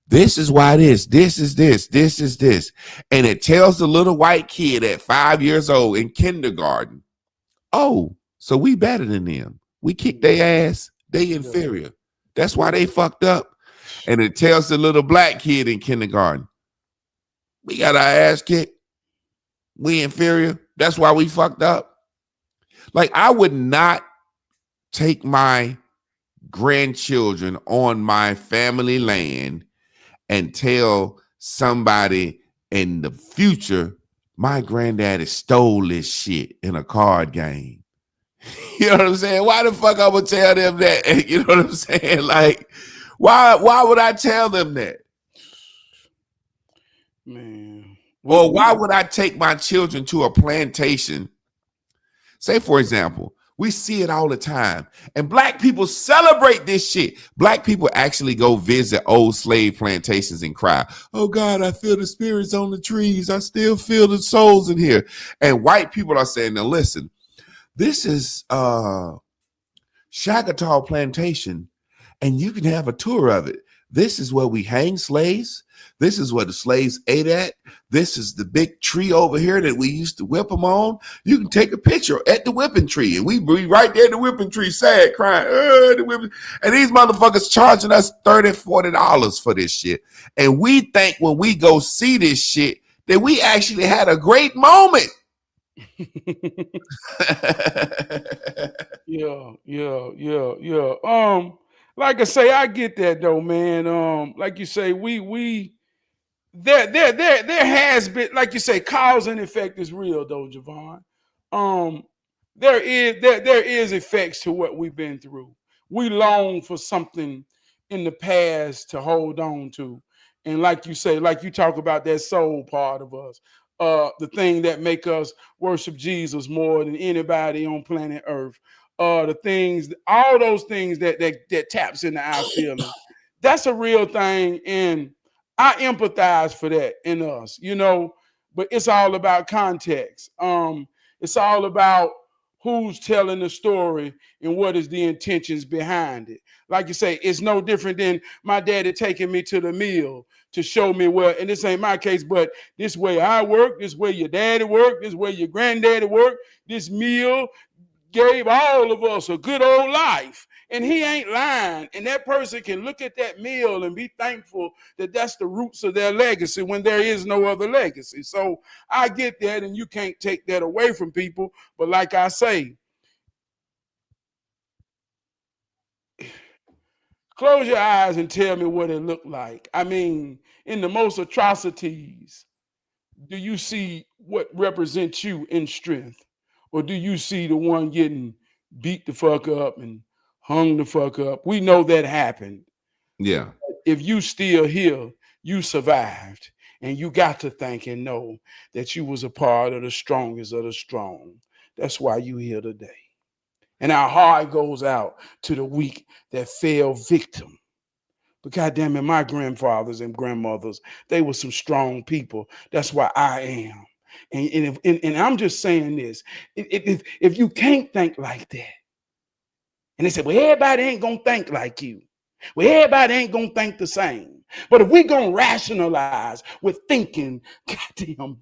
this is why this is this. And it tells the little white kid at 5 years old in kindergarten, oh, so we better than them. We kick their ass, they inferior. That's why they fucked up. And it tells the little black kid in kindergarten, we got our ass kicked. We inferior. That's why we fucked up. Like, I would not take my grandchildren on my family land and tell somebody in the future my granddaddy stole this shit in a card game. You know what I'm saying? Why the fuck I would tell them that? You know what I'm saying? Like, why would I tell them that? Man. Or why would I take my children to a plantation? Say, for example, we see it all the time. And black people celebrate this shit. Black people actually go visit old slave plantations and cry, oh God, I feel the spirits on the trees. I still feel the souls in here. And white people are saying, now listen, this is Shagatal Plantation, and you can have a tour of it. This is where we hang slaves. This is where the slaves ate at. This is the big tree over here that we used to whip them on. You can take a picture at the whipping tree, and we be right there at the whipping tree, sad, crying. The whipping. And these motherfuckers charging us $30, $40 for this shit. And we think when we go see this shit that we actually had a great moment. Yeah. Like I say, I get that though, man. Like you say, there has been, like you say, cause and effect is real though, Javon. There is effects to what we've been through. We long for something in the past to hold on to. And like you say, like you talk about that soul part of us, the thing that make us worship Jesus more than anybody on planet Earth. The things, all those things that taps into our feelings. That's a real thing, and I empathize for that in us, but it's all about context. It's all about who's telling the story and what is the intentions behind it. Like you say, it's no different than my daddy taking me to the mill to show me where, and this ain't my case, but this way I work, this way your daddy worked, this way your granddaddy worked, this mill gave all of us a good old life. And he ain't lying. And that person can look at that meal and be thankful that that's the roots of their legacy when there is no other legacy. So I get that, and you can't take that away from people. But like I say, close your eyes and tell me what it looked like. I mean, in the most atrocities, do you see what represents you in strength? Or do you see the one getting beat the fuck up and hung the fuck up? We know that happened. Yeah. If you still here, you survived. And you got to think and know that you was a part of the strongest of the strong. That's why you here today. And our heart goes out to the weak that fell victim. But goddamn it, my grandfathers and grandmothers, they were some strong people. That's why I am. And I'm just saying this. If you can't think like that, and they say, well, everybody ain't going to think like you. Well, everybody ain't going to think the same. But if we going to rationalize with thinking, goddamn,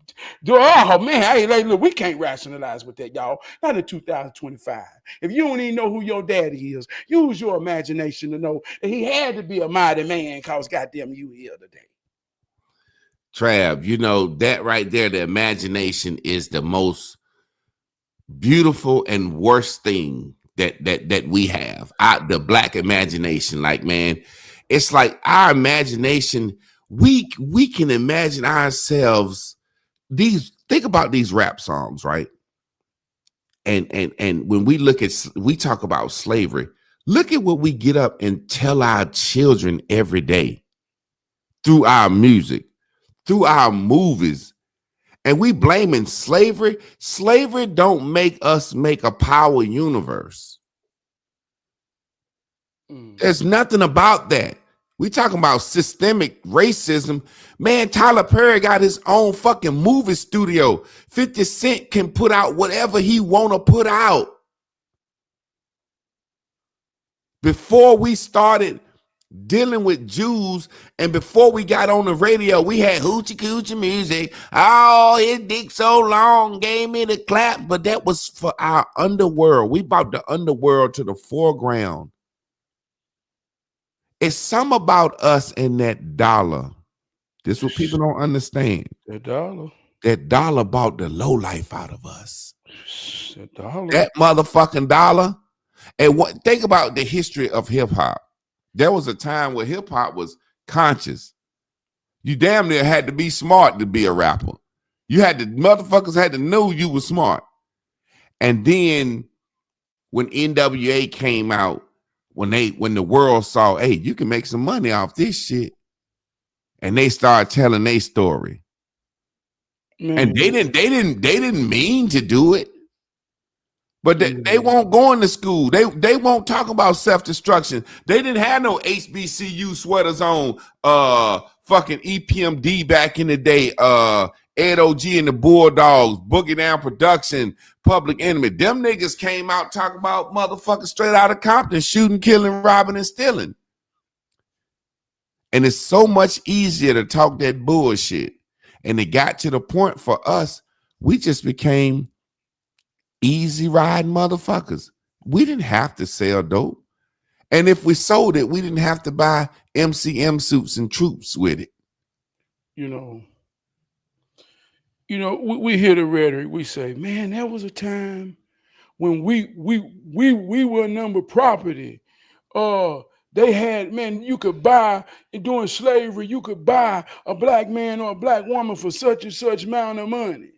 oh man, hey, look, we can't rationalize with that, y'all. Not in 2025. If you don't even know who your daddy is, use your imagination to know that he had to be a mighty man because goddamn you here today. Trab, that right there, the imagination is the most beautiful and worst thing that we have. The black imagination, like, man, it's like our imagination, we can imagine ourselves. Think about these rap songs, right? And when we talk about slavery, look at what we get up and tell our children every day through our music, through our movies, and we blaming slavery. Slavery don't make us make a power universe. There's nothing about that. We talking about systemic racism. Man, Tyler Perry got his own fucking movie studio. 50 Cent can put out whatever he want to put out. Before we started dealing with Jews, and before we got on the radio, we had hoochie coochie music. Oh, his dick so long, gave me the clap. But that was for our underworld. We brought the underworld to the foreground. It's something about us and that dollar. This is what people don't understand. That dollar bought the low life out of us. That motherfucking dollar. And think about the history of hip hop. There was a time where hip hop was conscious. You damn near had to be smart to be a rapper. Motherfuckers had to know you were smart. And then when NWA came out, when the world saw, hey, you can make some money off this shit, and they started telling their story. Man. And they didn't mean to do it. But they won't go into school. They won't talk about self-destruction. They didn't have no HBCU sweaters on. Fucking EPMD back in the day. Ed OG and the Bulldogs, Boogie Down Production, Public Enemy. Them niggas came out talking about motherfuckers straight out of Compton, shooting, killing, robbing, and stealing. And it's so much easier to talk that bullshit. And it got to the point for us, we just became easy riding motherfuckers. We didn't have to sell dope. And if we sold it, we didn't have to buy MCM suits and troops with it. You know, we hear the rhetoric. We say, man, there was a time when we were number property. They had, man, you could buy, during slavery, you could buy a black man or a black woman for such and such amount of money.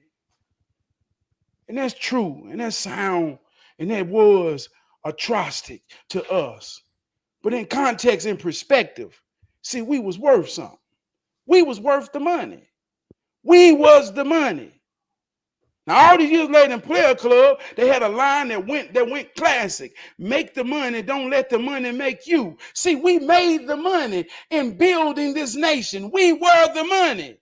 And that's true, and that's sound, and that was atrocious to us. But in context and perspective, see, we was worth something. We was worth the money. We was the money. Now, all these years later in Player Club, they had a line that went classic. Make the money, don't let the money make you. See, we made the money in building this nation. We were the money.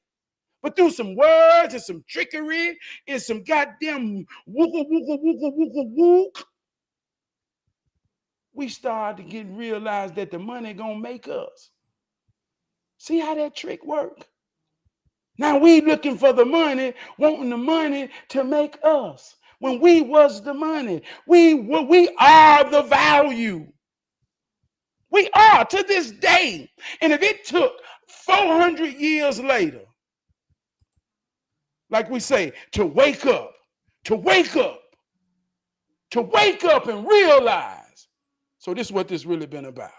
But through some words and some trickery and some goddamn wook, we started to realize that the money gonna make us. See how that trick work? Now we looking for the money, wanting the money to make us. When we was the money, we are the value. We are to this day. And if it took 400 years later, like we say, to wake up and realize. So this is what this really been about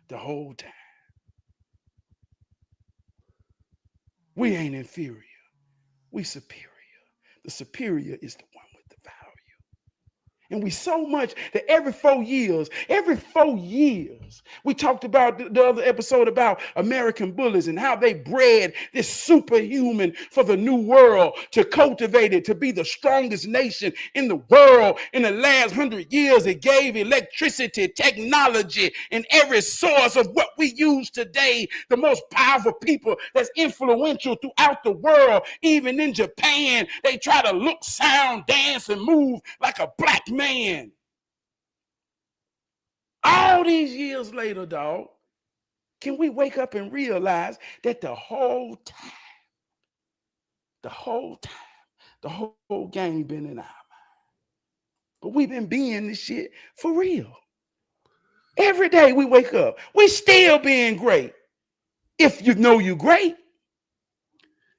the whole time. We ain't inferior. We superior. The superior is the one with the value. And we so much that every 4 years, we talked about the other episode about American bullies and how they bred this superhuman for the new world to cultivate it, to be the strongest nation in the world. In the last 100 years, it gave electricity, technology, and every source of what we use today, the most powerful people that's influential throughout the world. Even in Japan, they try to look, sound, dance, and move like a black man. All these years later, dog, can we wake up and realize that the whole time, the whole game been in our mind? But we've been being this shit for real. Every day we wake up, we still being great. If you know you're great.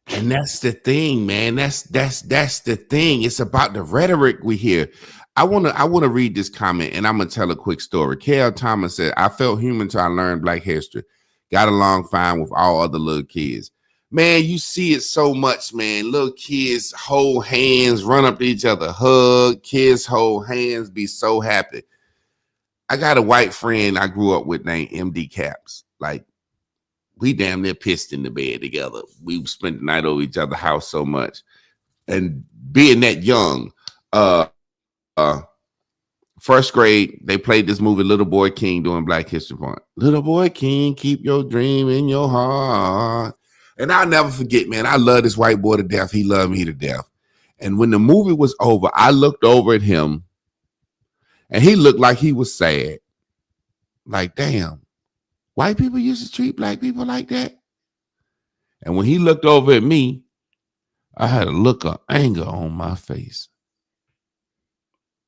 And that's the thing, man. That's the thing. It's about the rhetoric we hear. I want to read this comment, and I'm gonna tell a quick story. K.L. Thomas said, "I felt human till I learned Black history. Got along fine with all other little kids." Man, you see it so much, man. Little kids hold hands, run up to each other, hug. Kids hold hands, be so happy. I got a white friend I grew up with named MD Caps. Like, we damn near pissed in the bed together. We spent the night over each other's house so much. And being that young, first grade, they played this movie, Little Boy King, during Black History Month. Little Boy King, keep your dream in your heart. And I'll never forget, man, I love this white boy to death. He loved me to death. And when the movie was over, I looked over at him, and he looked like he was sad. Like, damn, white people used to treat black people like that? And when he looked over at me, I had a look of anger on my face.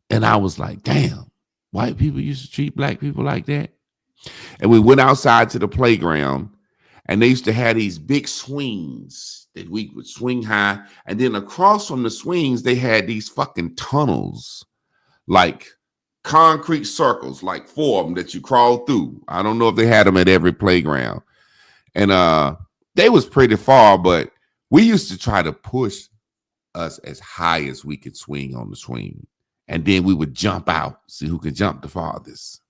And I was like, damn, white people used to treat black people like that? And we went outside to the playground, and they used to have these big swings that we would swing high. And then across from the swings, they had these fucking tunnels, like concrete circles, like 4 of them that you crawl through. I don't know if they had them at every playground. And they was pretty far, but we used to try to push us as high as we could swing on the swing. And then we would jump out, see who could jump the farthest.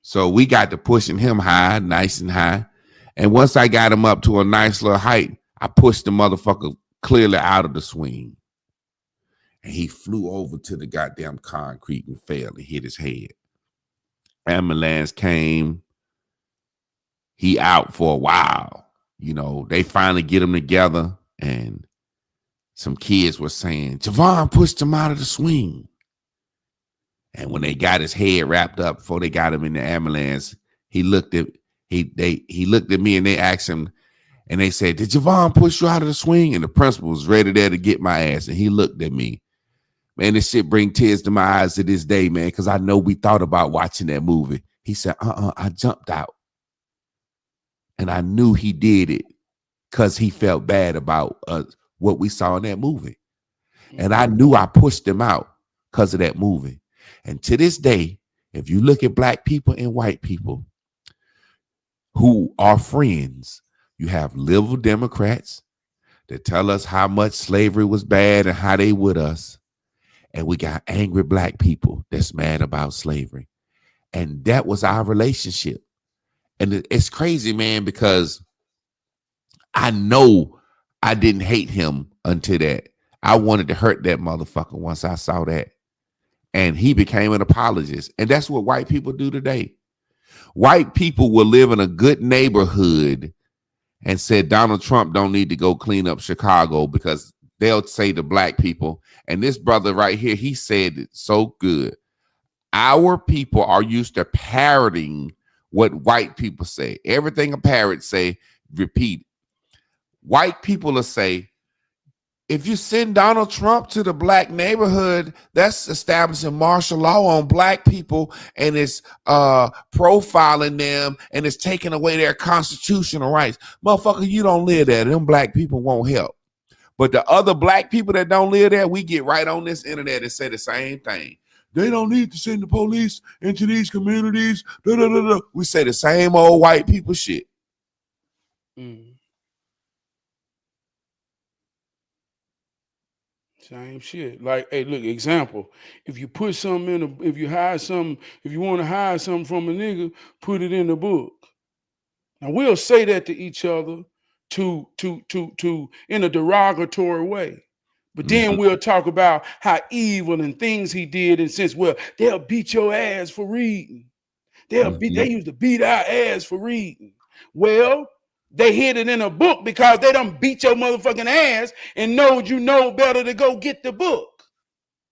So we got to pushing him high, nice and high. And once I got him up to a nice little height, I pushed the motherfucker clearly out of the swing. And he flew over to the goddamn concrete and fell and hit his head. Ambulance came. He out for a while. You know, they finally get him together, and some kids were saying, Javon pushed him out of the swing. And when they got his head wrapped up before they got him in the ambulance, he looked at me and they asked him, and they said, did Javon push you out of the swing? And the principal was ready there to get my ass. And he looked at me. Man, this shit bring tears to my eyes to this day, man, because I know we thought about watching that movie. He said, I jumped out. And I knew he did it because he felt bad about what we saw in that movie. And I knew I pushed him out because of that movie. And to this day, if you look at black people and white people who are friends, you have liberal Democrats that tell us how much slavery was bad and how they with us. And we got angry black people that's mad about slavery. And that was our relationship. And it's crazy, man, because I know I didn't hate him until that. I wanted to hurt that motherfucker once I saw that. And he became an apologist. And that's what white people do today. White people will live in a good neighborhood and said Donald Trump don't need to go clean up Chicago because they'll say to black people, and this brother right here, he said it so good. Our people are used to parroting what white people say. Everything a parrot say, repeat. White people will say, if you send Donald Trump to the black neighborhood, that's establishing martial law on black people, and it's profiling them, and it's taking away their constitutional rights. Motherfucker, you don't live there. Them black people won't help. But the other black people that don't live there, we get right on this internet and say the same thing. They don't need to send the police into these communities. Da, da, da, da. We say the same old white people shit. Same shit. Like, hey, look, example. If you put something in if you want to hide something from a nigga, put it in the book. Now we'll say that to each other to in a derogatory way. But then we'll talk about how evil and things he did, and since, well, they'll beat your ass for reading. They used to beat our ass for reading. Well, they hid it in a book because they done beat your motherfucking ass and knowed you know better to go get the book.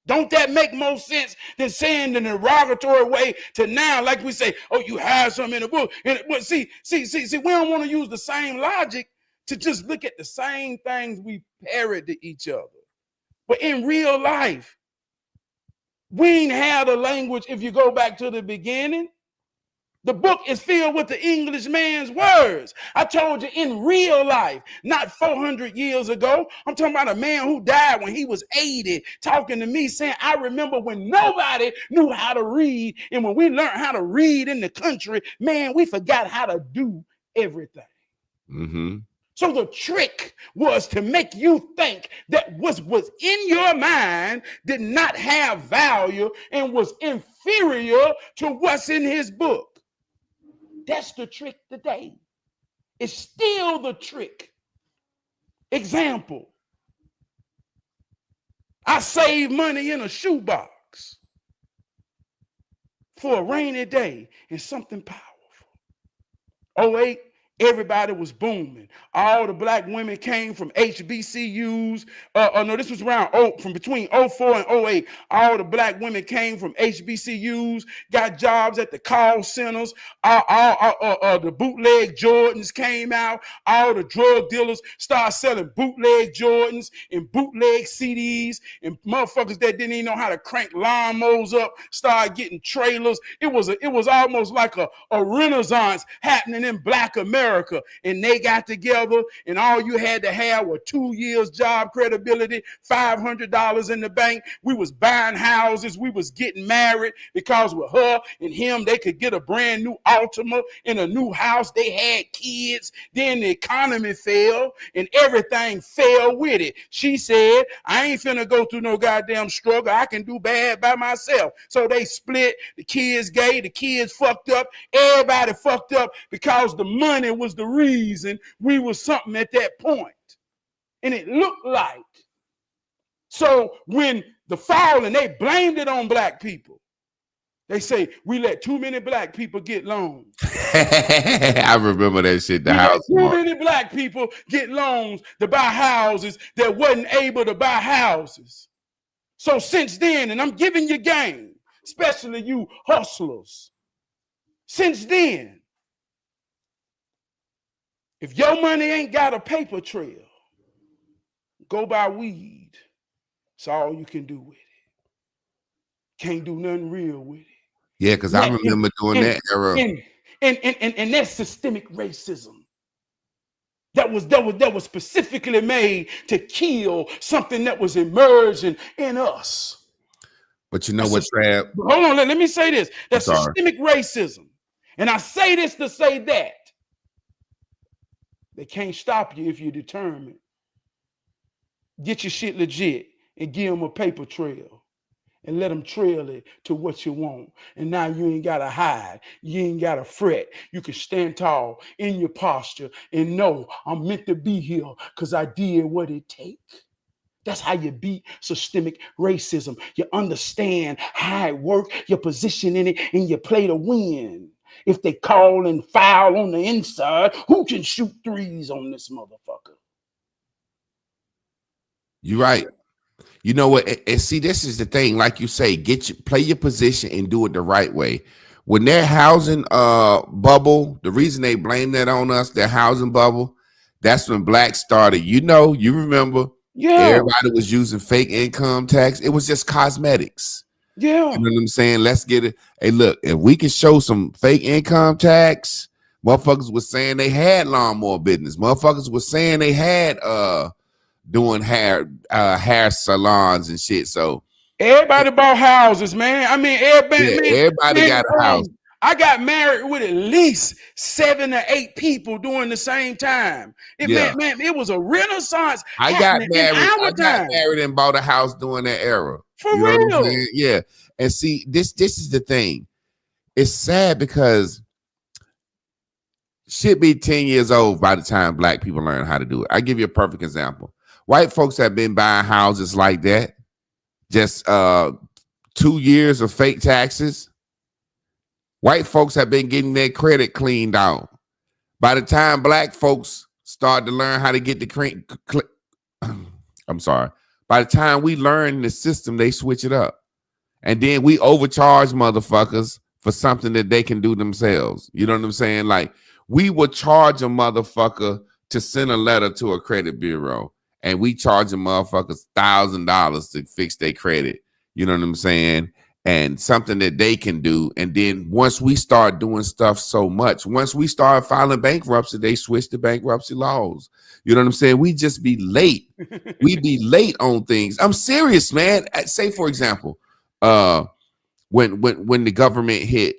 Don't that make more sense than saying in a derogatory way to now, like we say, oh, you have something in the book. And see, we don't want to use the same logic to just look at the same things we parrot to each other. But in real life, we ain't had a language. If you go back to the beginning, the book is filled with the English man's words. I told you, in real life, not 400 years ago. I'm talking about a man who died when he was 80, talking to me saying, I remember when nobody knew how to read. And when we learned how to read in the country, man, we forgot how to do everything. So the trick was to make you think that what was in your mind did not have value and was inferior to what's in his book. That's the trick today. It's still the trick. Example. I save money in a shoebox for a rainy day and something powerful. 08, everybody was booming. All the black women came from HBCUs. This was from between 04 and 08. All the black women came from HBCUs, got jobs at the call centers. The bootleg Jordans came out. All the drug dealers started selling bootleg Jordans and bootleg CDs, and motherfuckers that didn't even know how to crank lawnmowers up started getting trailers. It was almost like a renaissance happening in black America. America, and they got together, and all you had to have were 2 years job credibility, $500 in the bank. We was buying houses, we was getting married, because with her and him, they could get a brand new Altima in a new house. They had kids. Then the economy fell, and everything fell with it. She said, I ain't finna go through no goddamn struggle. I can do bad by myself. So they split. The kids gay, the kids fucked up, everybody fucked up, because the money was the reason we was something at that point. And it looked like. So when the fall, and they blamed it on black people. They say we let too many black people get loans. I remember that shit. We let too many black people get loans to buy houses that wasn't able to buy houses. So since then, and I'm giving you game, especially you hustlers, since then, if your money ain't got a paper trail, go buy weed. It's all you can do with it. Can't do nothing real with it. Yeah, because I remember doing that era. And that's systemic racism. That was specifically made to kill something that was emerging in us. But you know what, Trab? Hold on, let me say this. That's systemic racism. And I say this to say that. They can't stop you if you're determined. Get your shit legit and give them a paper trail. And let them trail it to what you want. And now you ain't got to hide. You ain't got to fret. You can stand tall in your posture and know I'm meant to be here because I did what it takes. That's how you beat systemic racism. You understand how it works, your position in it, and you play to win. If they call and foul on the inside, who can shoot threes on this motherfucker? You're right. You know what? And see, this is the thing. Like you say, play your position and do it the right way. When their housing bubble, the reason they blame that on us, their housing bubble, that's when blacks started. You remember? Yeah. Everybody was using fake income tax. It was just cosmetics. Yeah. You know what I'm saying? Let's get it. Hey, look, if we can show some fake income tax, motherfuckers was saying they had lawnmower business. Motherfuckers was saying they had doing hair salons and shit. So everybody bought houses, man. I mean, everybody got a house. I got married with at least 7 or 8 people during the same time. It was a renaissance. I got married and bought a house during that era. For real. Yeah. And see, this is the thing. It's sad because shit be 10 years old by the time black people learn how to do it. I give you a perfect example. White folks have been buying houses like that. Just 2 years of fake taxes. White folks have been getting their credit cleaned out. By the time black folks start to learn how to get the I'm sorry. By the time we learn the system, they switch it up. And then we overcharge motherfuckers for something that they can do themselves. You know what I'm saying? Like, we would charge a motherfucker to send a letter to a credit bureau. And we charge them motherfuckers $1,000 to fix their credit. You know what I'm saying? And something that they can do. And then once we start doing stuff so much, once we start filing bankruptcy, they switch the bankruptcy laws. You know what I'm saying? We just be late. We be late on things. I'm serious, man. Say, for example, when the government hit,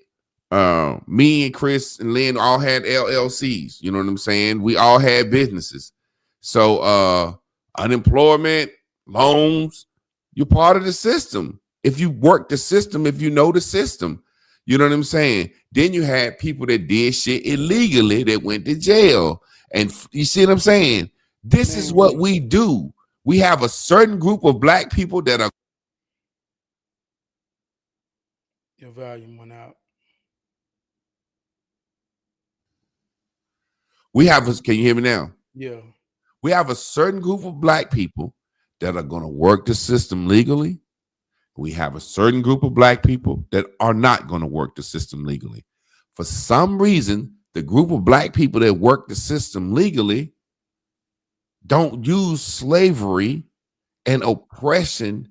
me and Chris and Lynn all had LLCs. You know what I'm saying? We all had businesses. So unemployment, loans, you're part of the system. If you work the system, if you know the system, you know what I'm saying? Then you had people that did shit illegally that went to jail. And you see what I'm saying? This is what we do. We have a certain group of black people that are. Your volume went out. Can you hear me now? Yeah. We have a certain group of black people that are going to work the system legally. We have a certain group of black people that are not going to work the system legally. For some reason, the group of black people that work the system legally don't use slavery and oppression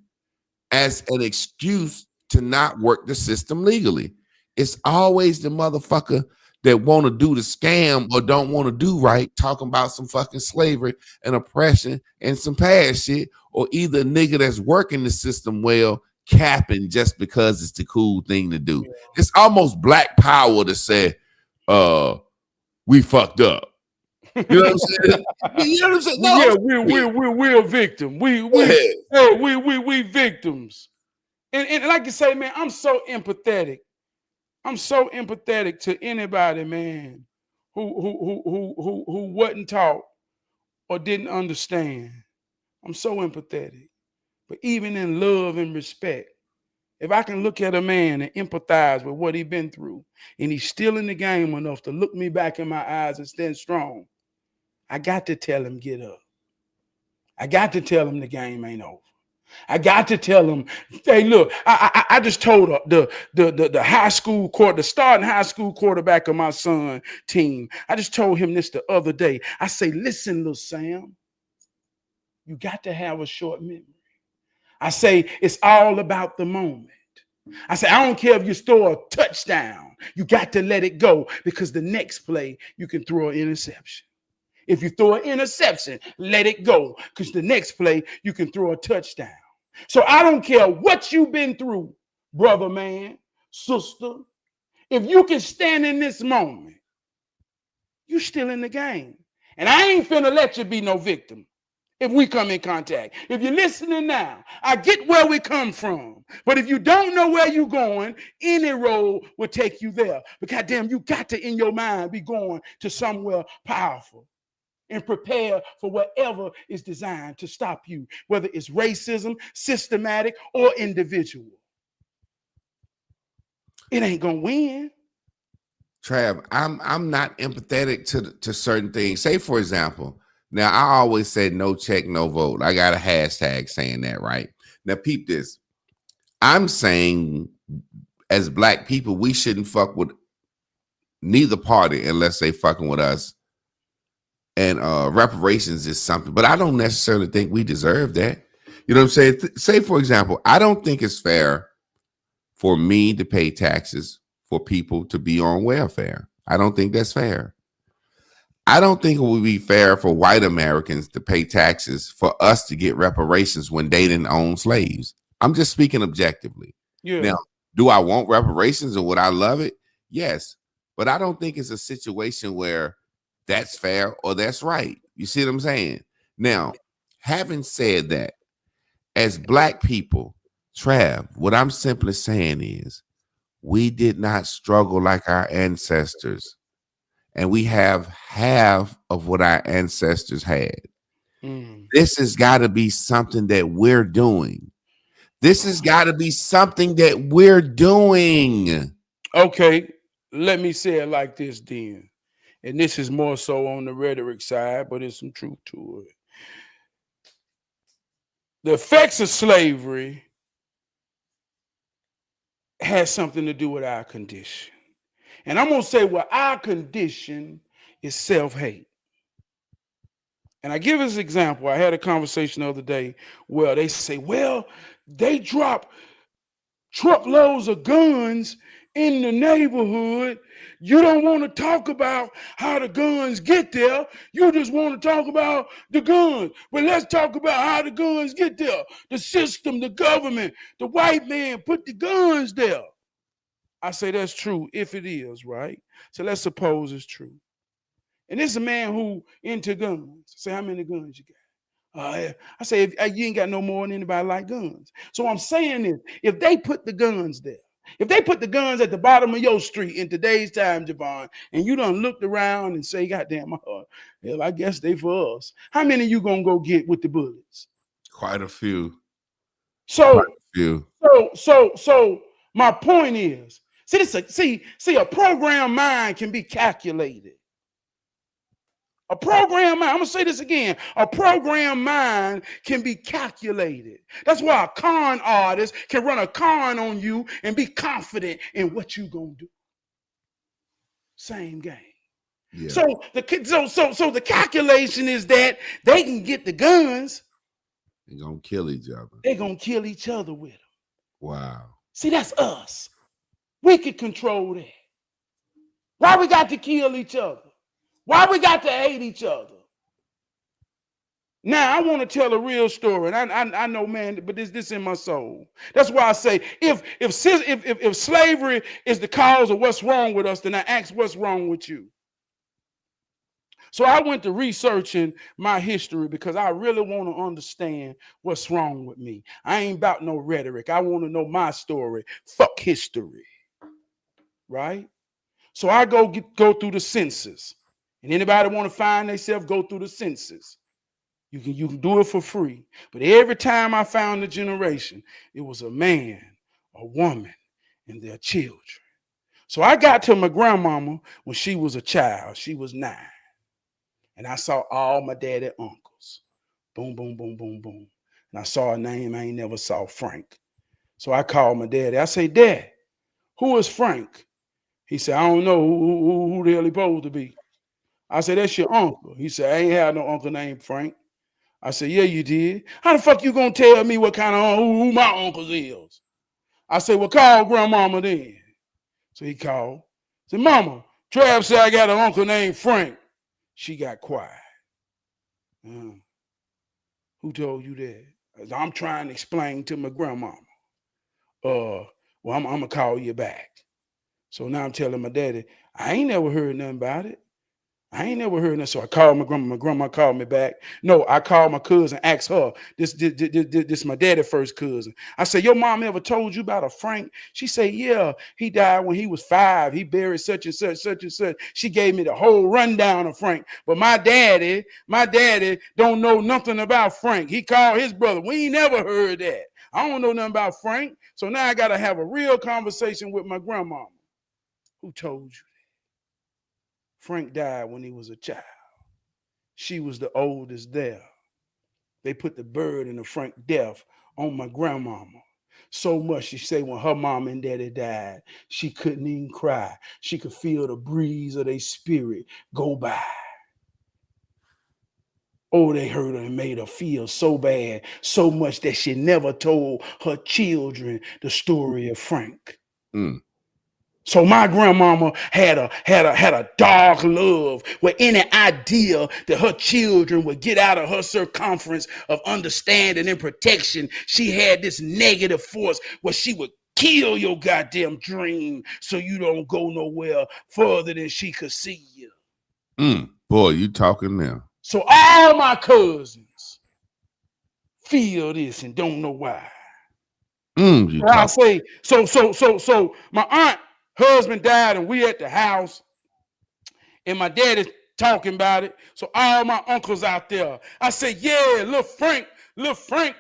as an excuse to not work the system legally. It's always the motherfucker that want to do the scam or don't want to do right, talking about some fucking slavery and oppression and some past shit, or either a nigga that's working the system well, capping just because it's the cool thing to do. It's almost black power to say, we fucked up. You know what I'm saying? You know what I'm saying? No, Yeah, I'm we're a victim. Go ahead. We victims. And like you say, man, I'm so empathetic. I'm so empathetic to anybody, man, who wasn't taught or didn't understand. I'm so empathetic. But even in love and respect, if I can look at a man and empathize with what he's been through, and he's still in the game enough to look me back in my eyes and stand strong, I got to tell him, get up. I got to tell him the game ain't over. I got to tell him, hey, look, I just told the high school the starting high school quarterback of my son team. I just told him this the other day. I say, listen, little Sam, you got to have a short memory. I say, it's all about the moment. I say, I don't care if you score a touchdown. You got to let it go because the next play you can throw an interception. If you throw an interception, let it go because the next play you can throw a touchdown. So I don't care what you've been through, brother, man, sister. If you can stand in this moment, you're still in the game. And I ain't finna let you be no victim if we come in contact. If you're listening now, I get where we come from. But if you don't know where you're going, any road will take you there. But goddamn, you got to, in your mind, be going to somewhere powerful and prepare for whatever is designed to stop you, whether it's racism, systematic, or individual. It ain't gonna win. Trab, I'm not empathetic to certain things. Say, for example, now I always said no check, no vote. I got a hashtag saying that, right? Now, peep this. I'm saying as black people, we shouldn't fuck with neither party unless they fucking with us. And reparations is something, but I don't necessarily think we deserve that. You know what I'm saying? Say, for example, I don't think it's fair for me to pay taxes for people to be on welfare. I don't think that's fair. I don't think it would be fair for white Americans to pay taxes for us to get reparations when they didn't own slaves. I'm just speaking objectively. Yeah. Now, do I want reparations and would I love it? Yes. But I don't think it's a situation where that's fair or that's right. You see what I'm saying? Now, having said that, as black people, Trav, what I'm simply saying is we did not struggle like our ancestors, and we have half of what our ancestors had. This has got to be something that we're doing. This has got to be something that we're doing. Okay, let me say it like this then. And this is more so on the rhetoric side, but there's some truth to it. The effects of slavery has something to do with our condition. And I'm going to say, well, our condition is self-hate. And I give this example. I had a conversation the other day where they say, well, they drop truckloads of guns in the neighborhood. You don't want to talk about how the guns get there. You just want to talk about the guns. But let's talk about how the guns get there. The system, the government, the white man put the guns there. I say that's true if it is, right? So let's suppose it's true. And this is a man who into guns. Say, how many guns you got? I say, if you ain't got no more than anybody like guns. So I'm saying is, if they put the guns there, if they put the guns at the bottom of your street in today's time, Javon, and you done looked around and say, goddamn, hell, I guess they for us. How many you gonna go get with the bullets? Quite a few. So, so my point is, see, a programmed mind can be calculated. A programmed mind, I'm gonna say this again. A programmed mind can be calculated. That's why a con artist can run a con on you and be confident in what you gonna do. Same game. Yeah. So the calculation is that they can get the guns. They're gonna kill each other. They're gonna kill each other with them. Wow. See, that's us. We can control that. Why we got to kill each other? Why we got to hate each other? Now, I want to tell a real story, and I know, man, but this in my soul. That's why I say, if slavery is the cause of what's wrong with us, then I ask what's wrong with you. So I went to researching my history because I really want to understand what's wrong with me. I ain't about no rhetoric. I want to know my story. Fuck history. Right? So I go through the census. And anybody want to find themselves, go through the census. You can do it for free. But every time I found a generation, it was a man, a woman, and their children. So I got to my grandmama when she was a child. She was 9. And I saw all my daddy uncles. Boom, boom, boom, boom, boom. And I saw a name I ain't never saw, Frank. So I called my daddy. I say, Dad, who is Frank? He said, I don't know who the hell he supposed to be. I said, that's your uncle. He said, I ain't had no uncle named Frank. I said, yeah, you did. How the fuck you gonna tell me what kind of who my uncles is? I said, well, call grandmama then. So he called. I said, Mama, Trab said I got an uncle named Frank. She got quiet. Who told you that? I'm trying to explain to my grandmama. Well, I'm gonna call you back. So now I'm telling my daddy, I ain't never heard nothing about it. I ain't never heard that. So I called my grandma. My grandma called me back. No, I called my cousin, asked her. This my daddy's first cousin. I said, your mom ever told you about a Frank? She said, yeah, he died when he was 5. He buried such and such, such and such. She gave me the whole rundown of Frank. But my daddy don't know nothing about Frank. He called his brother. We ain't never heard that. I don't know nothing about Frank. So now I got to have a real conversation with my grandmama. Who told you? Frank died when he was a child. She was the oldest there. They put the burden of Frank death on my grandmama. So much, she said, when her mom and daddy died, she couldn't even cry. She could feel the breeze of their spirit go by. Oh, they hurt her and made her feel so bad, so much that she never told her children the story of Frank. So my grandmama had a dark love where any idea that her children would get out of her circumference of understanding and protection, she had this negative force where she would kill your goddamn dream so you don't go nowhere further than she could see you. Boy, you talking now. So all my cousins feel this and don't know why. I say, so my aunt husband died and we at the house and my dad is talking about it. So all my uncles out there, I say, yeah, little Frank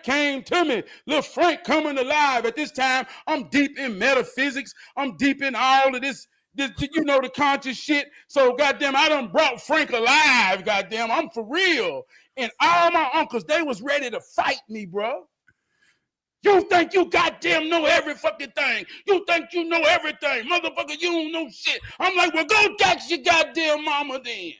came to me. Little Frank coming alive. At this time, I'm deep in metaphysics. I'm deep in all of this, you know, the conscious shit. So goddamn, I done brought Frank alive. Goddamn, I'm for real. And all my uncles, they was ready to fight me, bro. You think you goddamn know every fucking thing. You think you know everything. Motherfucker, you don't know shit. I'm like, well, go tax your goddamn mama then.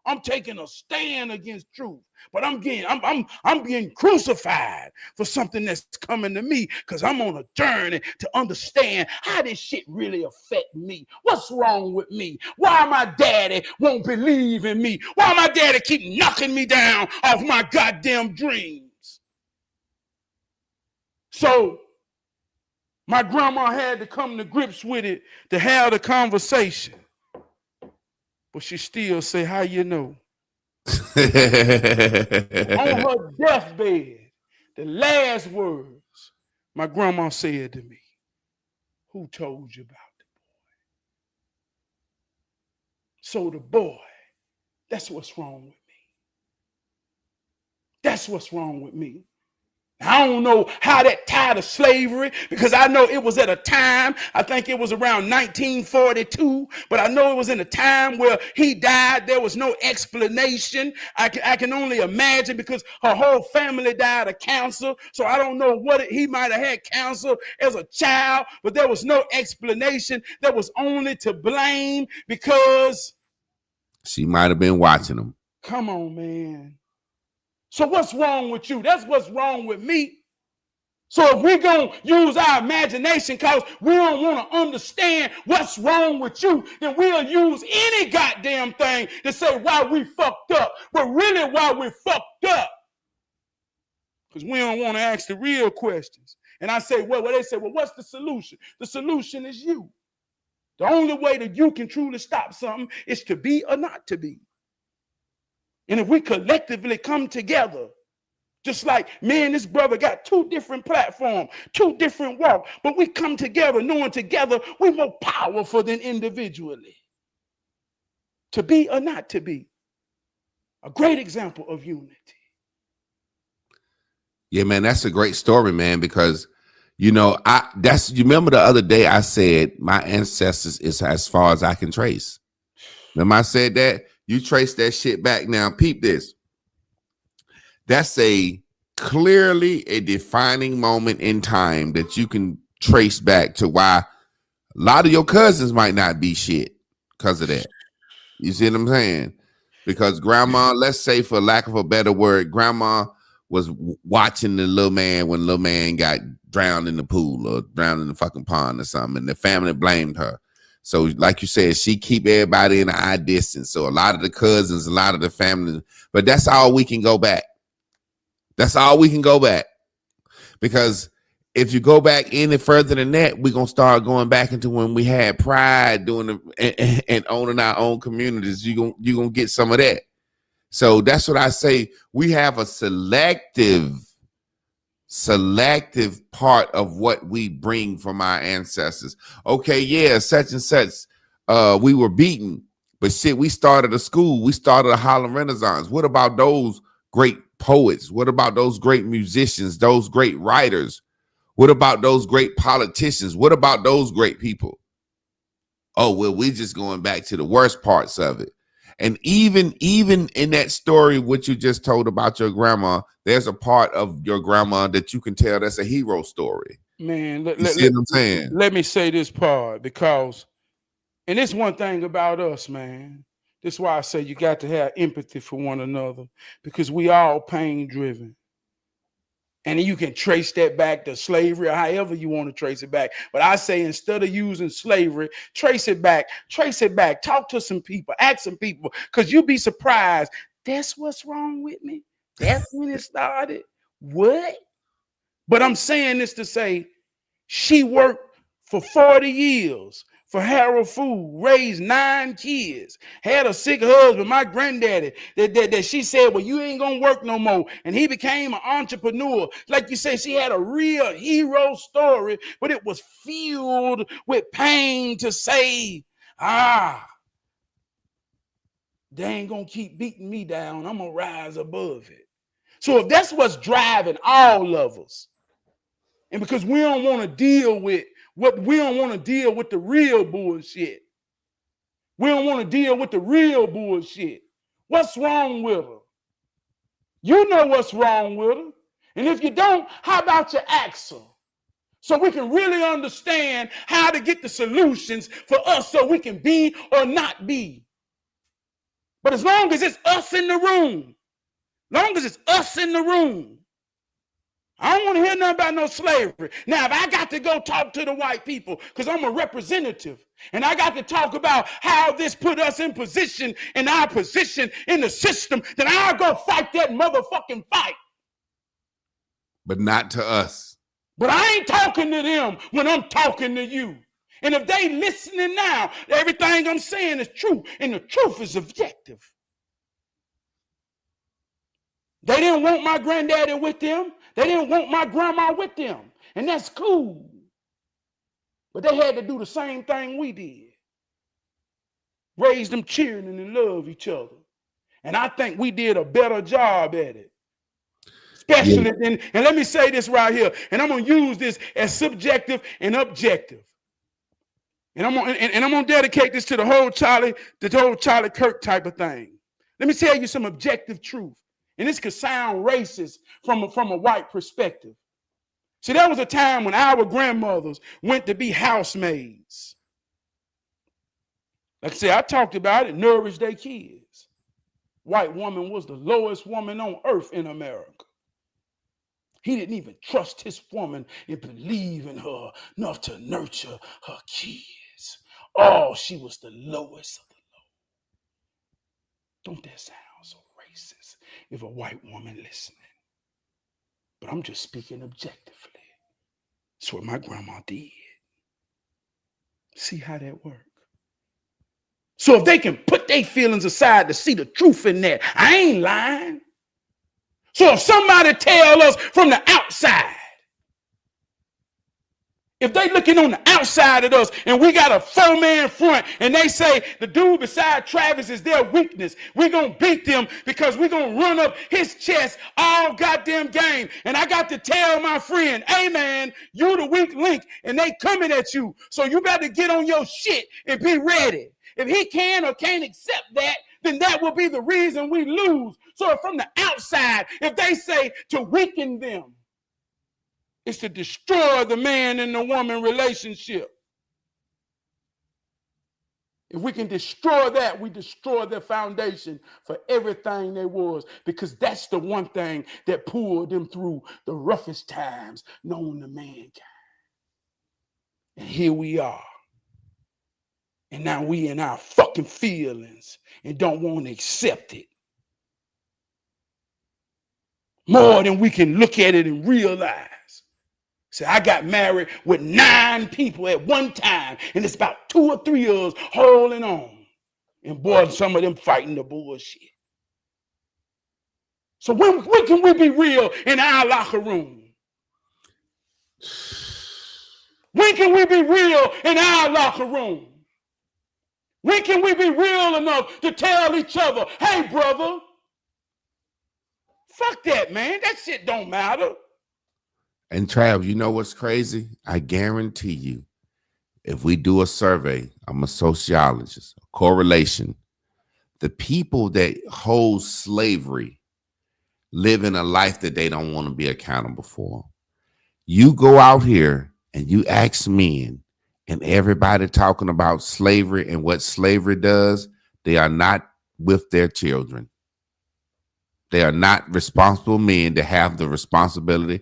I'm taking a stand against truth. But I'm being crucified for something that's coming to me because I'm on a journey to understand how this shit really affect me. What's wrong with me? Why my daddy won't believe in me? Why my daddy keep knocking me down off my goddamn dreams? So my grandma had to come to grips with it to have the conversation. But she still say, how you know? On her deathbed, the last words my grandma said to me, who told you about the boy? So the boy, that's what's wrong with me. That's what's wrong with me. I don't know how that tied to slavery because I know it was at a time, I think it was around 1942, but I know it was in a time where he died. There was no explanation. I can only imagine because her whole family died of cancer. So I don't know he might have had cancer as a child, but there was no explanation. There was only to blame because she might have been watching him. Come on, man. So what's wrong with you? That's what's wrong with me. So if we're going to use our imagination because we don't want to understand what's wrong with you, then we'll use any goddamn thing to say why we fucked up. But really why we fucked up. Because we don't want to ask the real questions. And I say, well, they say, well, what's the solution? The solution is you. The only way that you can truly stop something is to be or not to be. And if we collectively come together, just like me and this brother got two different platforms, two different walks, but we come together knowing together we're more powerful than individually. To be or not to be. A great example of unity. Yeah, man, that's a great story, man, because you remember the other day I said my ancestors is as far as I can trace. Remember I said that? You trace that shit back now. Peep this. That's clearly a defining moment in time that you can trace back to why a lot of your cousins might not be shit because of that. You see what I'm saying? Because grandma, let's say for lack of a better word, grandma was watching the little man when little man got drowned in the pool or drowned in the fucking pond or something, and the family blamed her. So like you said, she keep everybody in an eye distance. So a lot of the cousins, a lot of the family, but that's all we can go back. That's all we can go back. Because if you go back any further than that, we're going to start going back into when we had pride doing and owning our own communities. You're going to get some of that. So that's what I say. We have a selective part of what we bring from our ancestors. Okay, yeah, such and such. We were beaten, but shit, we started a school. We started a Harlem Renaissance. What about those great poets? What about those great musicians, those great writers? What about those great politicians? What about those great people? Oh, well, we're just going back to the worst parts of it. And even in that story, what you just told about your grandma, there's a part of your grandma that you can tell that's a hero story. Man, you see what I'm saying? Let me say this part, because, and it's one thing about us, man. This is why I say you got to have empathy for one another, because we all pain driven. And you can trace that back to slavery or however you want to trace it back. But I say instead of using slavery, trace it back. Talk to some people, ask some people, because you'll be surprised. That's what's wrong with me. That's when it started. What? But I'm saying this to say she worked for 40 years for Harold Food, raised 9 kids, had a sick husband, my granddaddy, that she said, well, you ain't gonna work no more. And he became an entrepreneur. Like you say, she had a real hero story, but it was filled with pain to say, they ain't gonna keep beating me down. I'm gonna rise above it. So if that's what's driving all of us, and because we don't want to deal with the real bullshit. We don't want to deal with the real bullshit. What's wrong with her? You know what's wrong with her. And if you don't, how about you ask her? So we can really understand how to get the solutions for us so we can be or not be. But as long as it's us in the room, I don't want to hear nothing about no slavery. Now, if I got to go talk to the white people, because I'm a representative, and I got to talk about how this put us in position, in our position in the system, then I'll go fight that motherfucking fight. But not to us. But I ain't talking to them when I'm talking to you. And if they listening now, everything I'm saying is true, and the truth is objective. They didn't want my granddaddy with them. They didn't want my grandma with them. And that's cool. But they had to do the same thing we did. Raise them cheering and love each other. And I think we did a better job at it. Especially, and let me say this right here, and I'm going to use this as subjective and objective. And I'm going to dedicate this to the whole Charlie Kirk type of thing. Let me tell you some objective truth. And this could sound racist from a white perspective. See, there was a time when our grandmothers went to be housemaids. Like I said, I talked about it, nourished their kids. White woman was the lowest woman on earth in America. He didn't even trust his woman and believe in her enough to nurture her kids. Oh, she was the lowest of the low. Don't that sound so racist if a white woman listening? But I'm just speaking objectively. That's what my grandma did. See how that works? So if they can put their feelings aside to see the truth in that, I ain't lying. So if somebody tell us from the outside, if they looking on the outside of us and we got a 4-man front and they say the dude beside Travis is their weakness, we're going to beat them because we're going to run up his chest all goddamn game. And I got to tell my friend, hey man, you the weak link and they coming at you. So you got to get on your shit and be ready. If he can or can't accept that, then that will be the reason we lose. So from the outside, if they say to weaken them, it's to destroy the man and the woman relationship. If we can destroy that, we destroy their foundation for everything they was, because that's the one thing that pulled them through the roughest times known to mankind. And here we are. And now we in our fucking feelings and don't want to accept it. More than we can look at it and realize. See, I got married with 9 people at one time, and it's about 2 or 3 years holding on. And boy, some of them fighting the bullshit. So when can we be real in our locker room? When can we be real in our locker room? When can we be real enough to tell each other, hey, brother, fuck that, man. That shit don't matter. And Trav, you know what's crazy? I guarantee you, if we do a survey, I'm a sociologist, a correlation, the people that hold slavery live in a life that they don't want to be accountable for. You go out here and you ask men, and everybody talking about slavery and what slavery does, they are not with their children. They are not responsible men to have the responsibility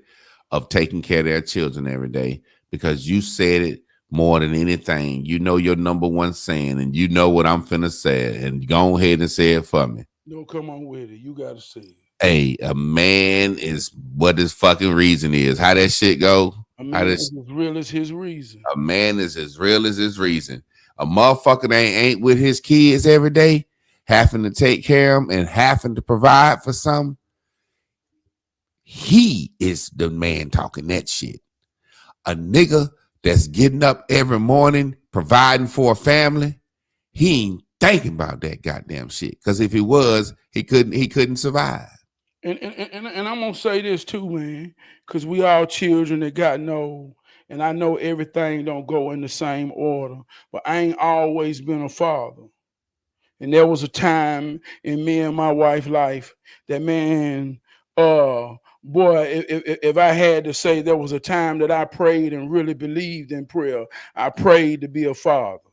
of taking care of their children every day, because you said it more than anything. You know your number one saying, and you know what I'm finna say, and go ahead and say it for me. No, come on with it. You gotta say it. Hey, a man is what his fucking reason is. How that shit go? A man is as real as his reason. A man is as real as his reason. A motherfucker that ain't with his kids every day, having to take care of them and having to provide for some, he is the man talking that shit. A nigga that's getting up every morning, providing for a family, he ain't thinking about that goddamn shit. Because if he was, he couldn't survive. And I'm gonna say this too, man, because we all children that got no, and I know everything don't go in the same order, but I ain't always been a father. And there was a time in me and my wife's life that, man, boy, if I had to say, there was a time that I prayed and really believed in prayer. I prayed to be a father.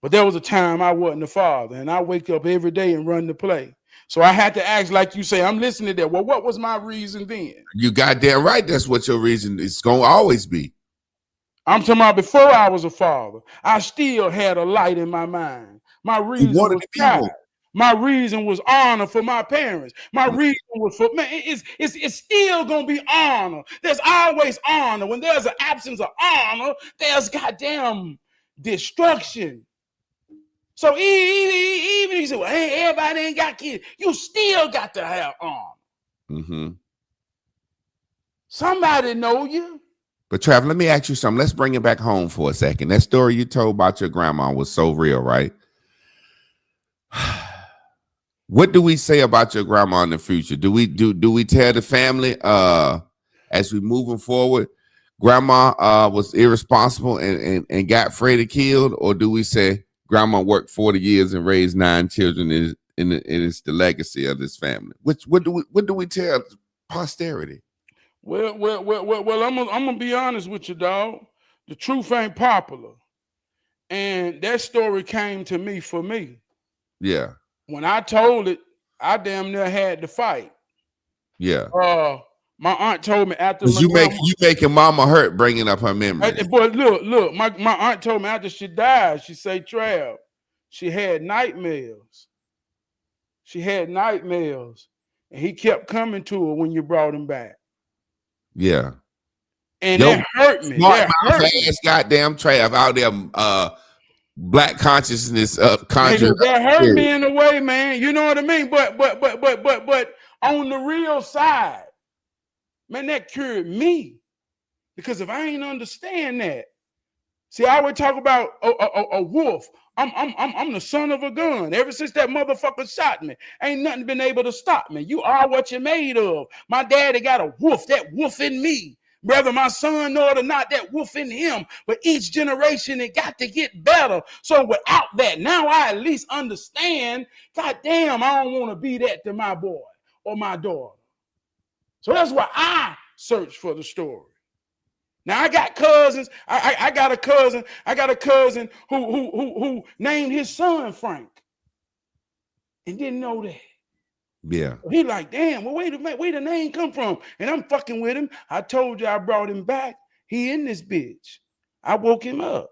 But there was a time I wasn't a father, and I wake up every day and run the play. So I had to ask, like you say, I'm listening to that. Well, what was my reason then? You goddamn right. That's what your reason is going to always be. I'm talking about before I was a father, I still had a light in my mind. My reason was pride. My reason was honor for my parents. My reason was for, man, it's still gonna be honor. There's always honor. When there's an absence of honor, there's goddamn destruction. So even if you say, well, hey, everybody ain't got kids, you still got to have honor. Mm-hmm. Somebody know you. But Trav, let me ask you something. Let's bring it back home for a second. That story you told about your grandma was so real, right? What do we say about your grandma in the future? Do we tell the family as we moving forward, grandma was irresponsible and got Freddie killed, or do we say grandma worked 40 years and raised 9 children and it's the legacy of this family? What do we tell posterity? Well, I'm gonna be honest with you, dog. The truth ain't popular. And that story came to me for me. Yeah. When I told it, I damn near had to fight. Yeah. My aunt told me after Because my grandma. you making mama hurt bringing up her memories. Boy, look. My aunt told me after she died, she said, Trab, she had nightmares. She had nightmares, and he kept coming to her when you brought him back. Yeah. And Yo, that hurt me. smart That mouth hurt me. ass goddamn Trav out there black consciousness conjuring up That hurt spirit. me in a way, man. You know what I mean? But on the real side, man, that cured me. Because if I ain't understand that, see, I would talk about a wolf. I'm the son of a gun. Ever since that motherfucker shot me, ain't nothing been able to stop me. You are what you're made of. My daddy got a wolf, that wolf in me. Whether my son know it or not, that wolf in him. But each generation, it got to get better. So without that, now I at least understand, God damn, I don't want to be that to my boy or my daughter. So that's why I search for the story. Now I got cousins. I got a cousin. I got a cousin who named his son Frank and didn't know that. Yeah. He like, damn, well, wait a minute, where the name come from? And I'm fucking with him. I told you I brought him back. He in this bitch. I woke him up.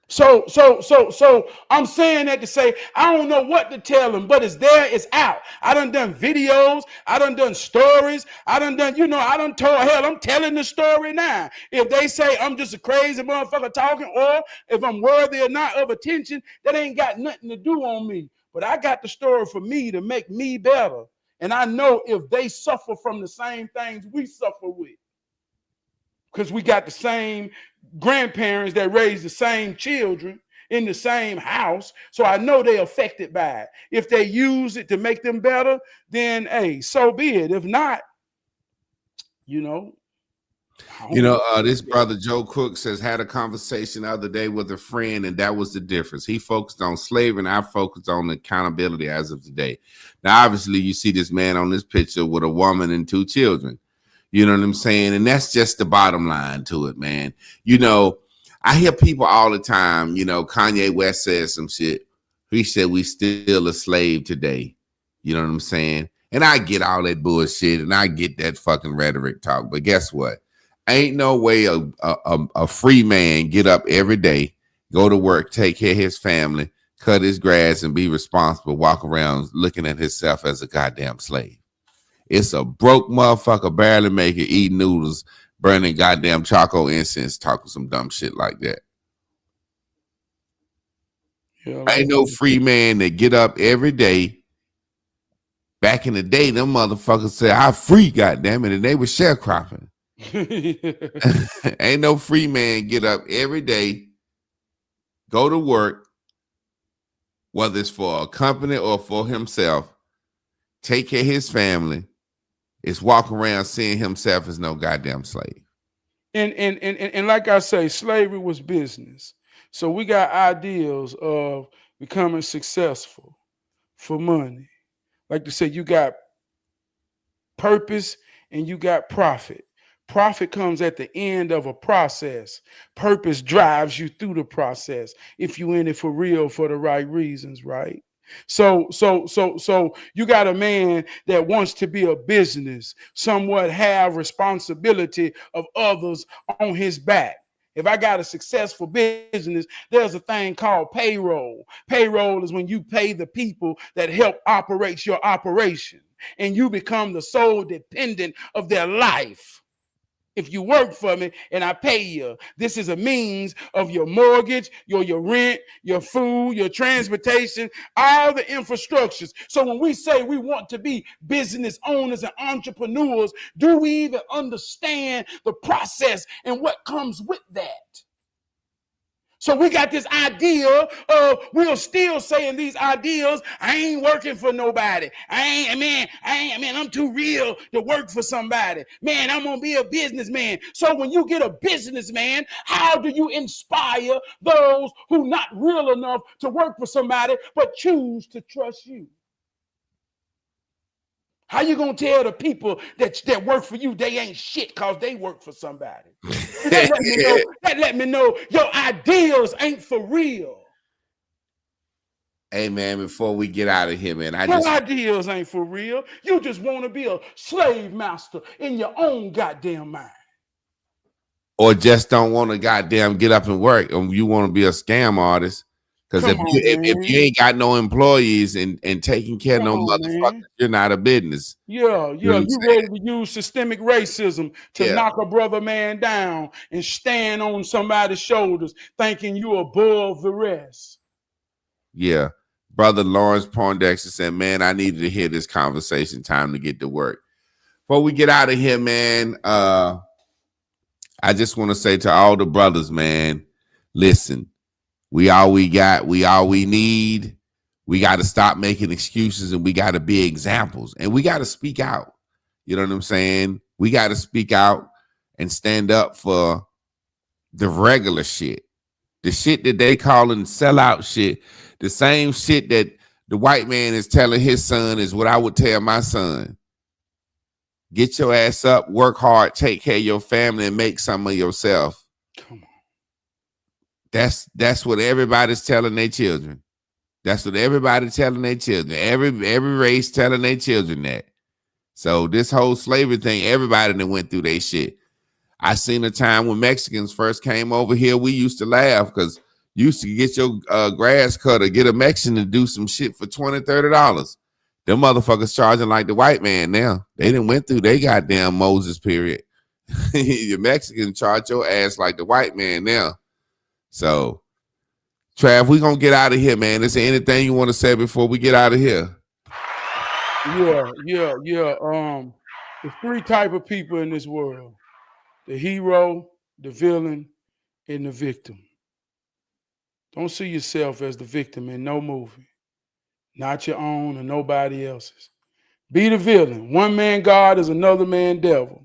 So I'm saying that to say I don't know what to tell him, but it's there, it's out. I done videos, I done stories, I done told, hell, I'm telling the story now. If they say I'm just a crazy motherfucker talking, or if I'm worthy or not of attention, that ain't got nothing to do on me. But I got the story for me to make me better. And I know if they suffer from the same things we suffer with, because we got the same grandparents that raised the same children in the same house. So I know they're affected by it. If they use it to make them better, then hey, so be it. If not, This brother Joe Cook says, had a conversation the other day with a friend, and that was the difference. He focused on slavery, and I focused on accountability as of today. Now, obviously, you see this man on this picture with a woman and 2 children. You know what I'm saying? And that's just the bottom line to it, man. I hear people all the time, Kanye West says some shit. He said we still a slave today. You know what I'm saying? And I get all that bullshit, and I get that fucking rhetoric talk. But guess what? Ain't no way a free man get up every day, go to work, take care of his family, cut his grass, and be responsible, walk around looking at himself as a goddamn slave. It's a broke motherfucker barely making, eating noodles, burning goddamn charcoal incense, talking some dumb shit like that. Yeah, ain't no free man that get up every day. Back in the day, them motherfuckers said, I free, goddamn it, and they were sharecropping. Ain't no free man get up every day, go to work, whether it's for a company or for himself, take care of his family, is walk around seeing himself as no goddamn slave. And like I say, slavery was business. So we got ideals of becoming successful for money. Like to say, you got purpose and you got profit. Profit comes at the end of a process. Purpose drives you through the process if you in it for real, for the right reasons, right? So you got a man that wants to be a business, somewhat have responsibility of others on his back. If I got a successful business, there's a thing called payroll. Payroll is when you pay the people that help operate your operation, and you become the sole dependent of their life. If you work for me and I pay you, this is a means of your mortgage, your rent, your food, your transportation, all the infrastructures. So when we say we want to be business owners and entrepreneurs, do we even understand the process and what comes with that? So we got this idea of, we're still saying these ideas, I ain't working for nobody. I'm too real to work for somebody. Man, I'm going to be a businessman. So when you get a businessman, how do you inspire those who not real enough to work for somebody, but choose to trust you? How you gonna tell the people that work for you they ain't shit because they work for somebody? That let me know your ideals ain't for real. Hey man, before we get out of here, man, Your ideas ain't for real. You just want to be a slave master in your own goddamn mind. or just don't want to goddamn get up and work, and you want to be a scam artist. Because if you ain't got no employees and taking care of no motherfuckers, you're not a business. Yeah, you ready to use systemic racism to knock a brother man down and stand on somebody's shoulders thinking you above the rest. Yeah. Brother Lawrence Poindexter said, man, I needed to hear this conversation. Time to get to work. Before we get out of here, man, I just want to say to all the brothers, man, listen, we all we got, we all we need. We got to stop making excuses and we got to be examples and we got to speak out. You know what I'm saying? We got to speak out and stand up for the regular shit. The shit that they calling sellout shit. The same shit that the white man is telling his son is what I would tell my son. Get your ass up, work hard, take care of your family, and make some of yourself. Come on. That's what everybody's telling their children. That's what everybody's telling their children. Every race telling their children that. So this whole slavery thing, everybody that went through their shit. I seen a time when Mexicans first came over here, we used to laugh because you used to get your grass cut or get a Mexican to do some shit for $20, $30. Them motherfuckers charging like the white man now. They didn't went through they goddamn Moses period. The Mexican charge your ass like the white man now. So, Trav, we gonna get out of here, man. Is there anything you want to say before we get out of here? Yeah. There's three type of people in this world: the hero, the villain, and the victim. Don't see yourself as the victim in no movie, not your own or nobody else's. Be the villain. One man God is another man devil.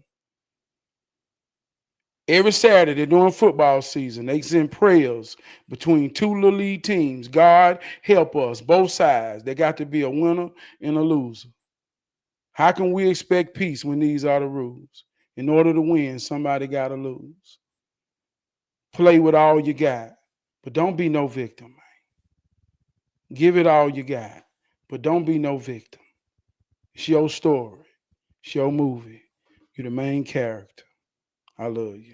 Every Saturday during football season, they send prayers between two little league teams. God help us, both sides. There got to be a winner and a loser. How can we expect peace when these are the rules? In order to win, somebody got to lose. Play with all you got, but don't be no victim, man. Give it all you got, but don't be no victim. It's your story. It's your movie. You're the main character. I love you.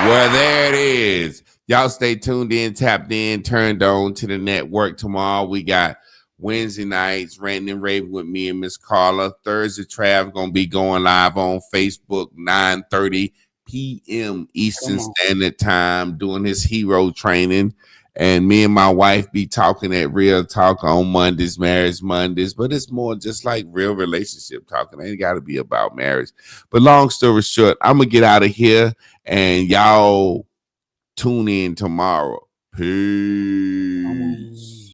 Well, there it is. Y'all stay tuned in, tapped in, turned on to the network. Tomorrow we got Wednesday nights, Ranting and Raving with me and Miss Carla. Thursday, Trav going to be going live on Facebook, 9:30 p.m. Eastern Standard Time, doing his hero training. And me and my wife be talking at Real Talk on Mondays, Marriage Mondays. But it's more just like real relationship talking. It ain't got to be about marriage. But long story short, I'm going to get out of here. And y'all tune in tomorrow. Peace.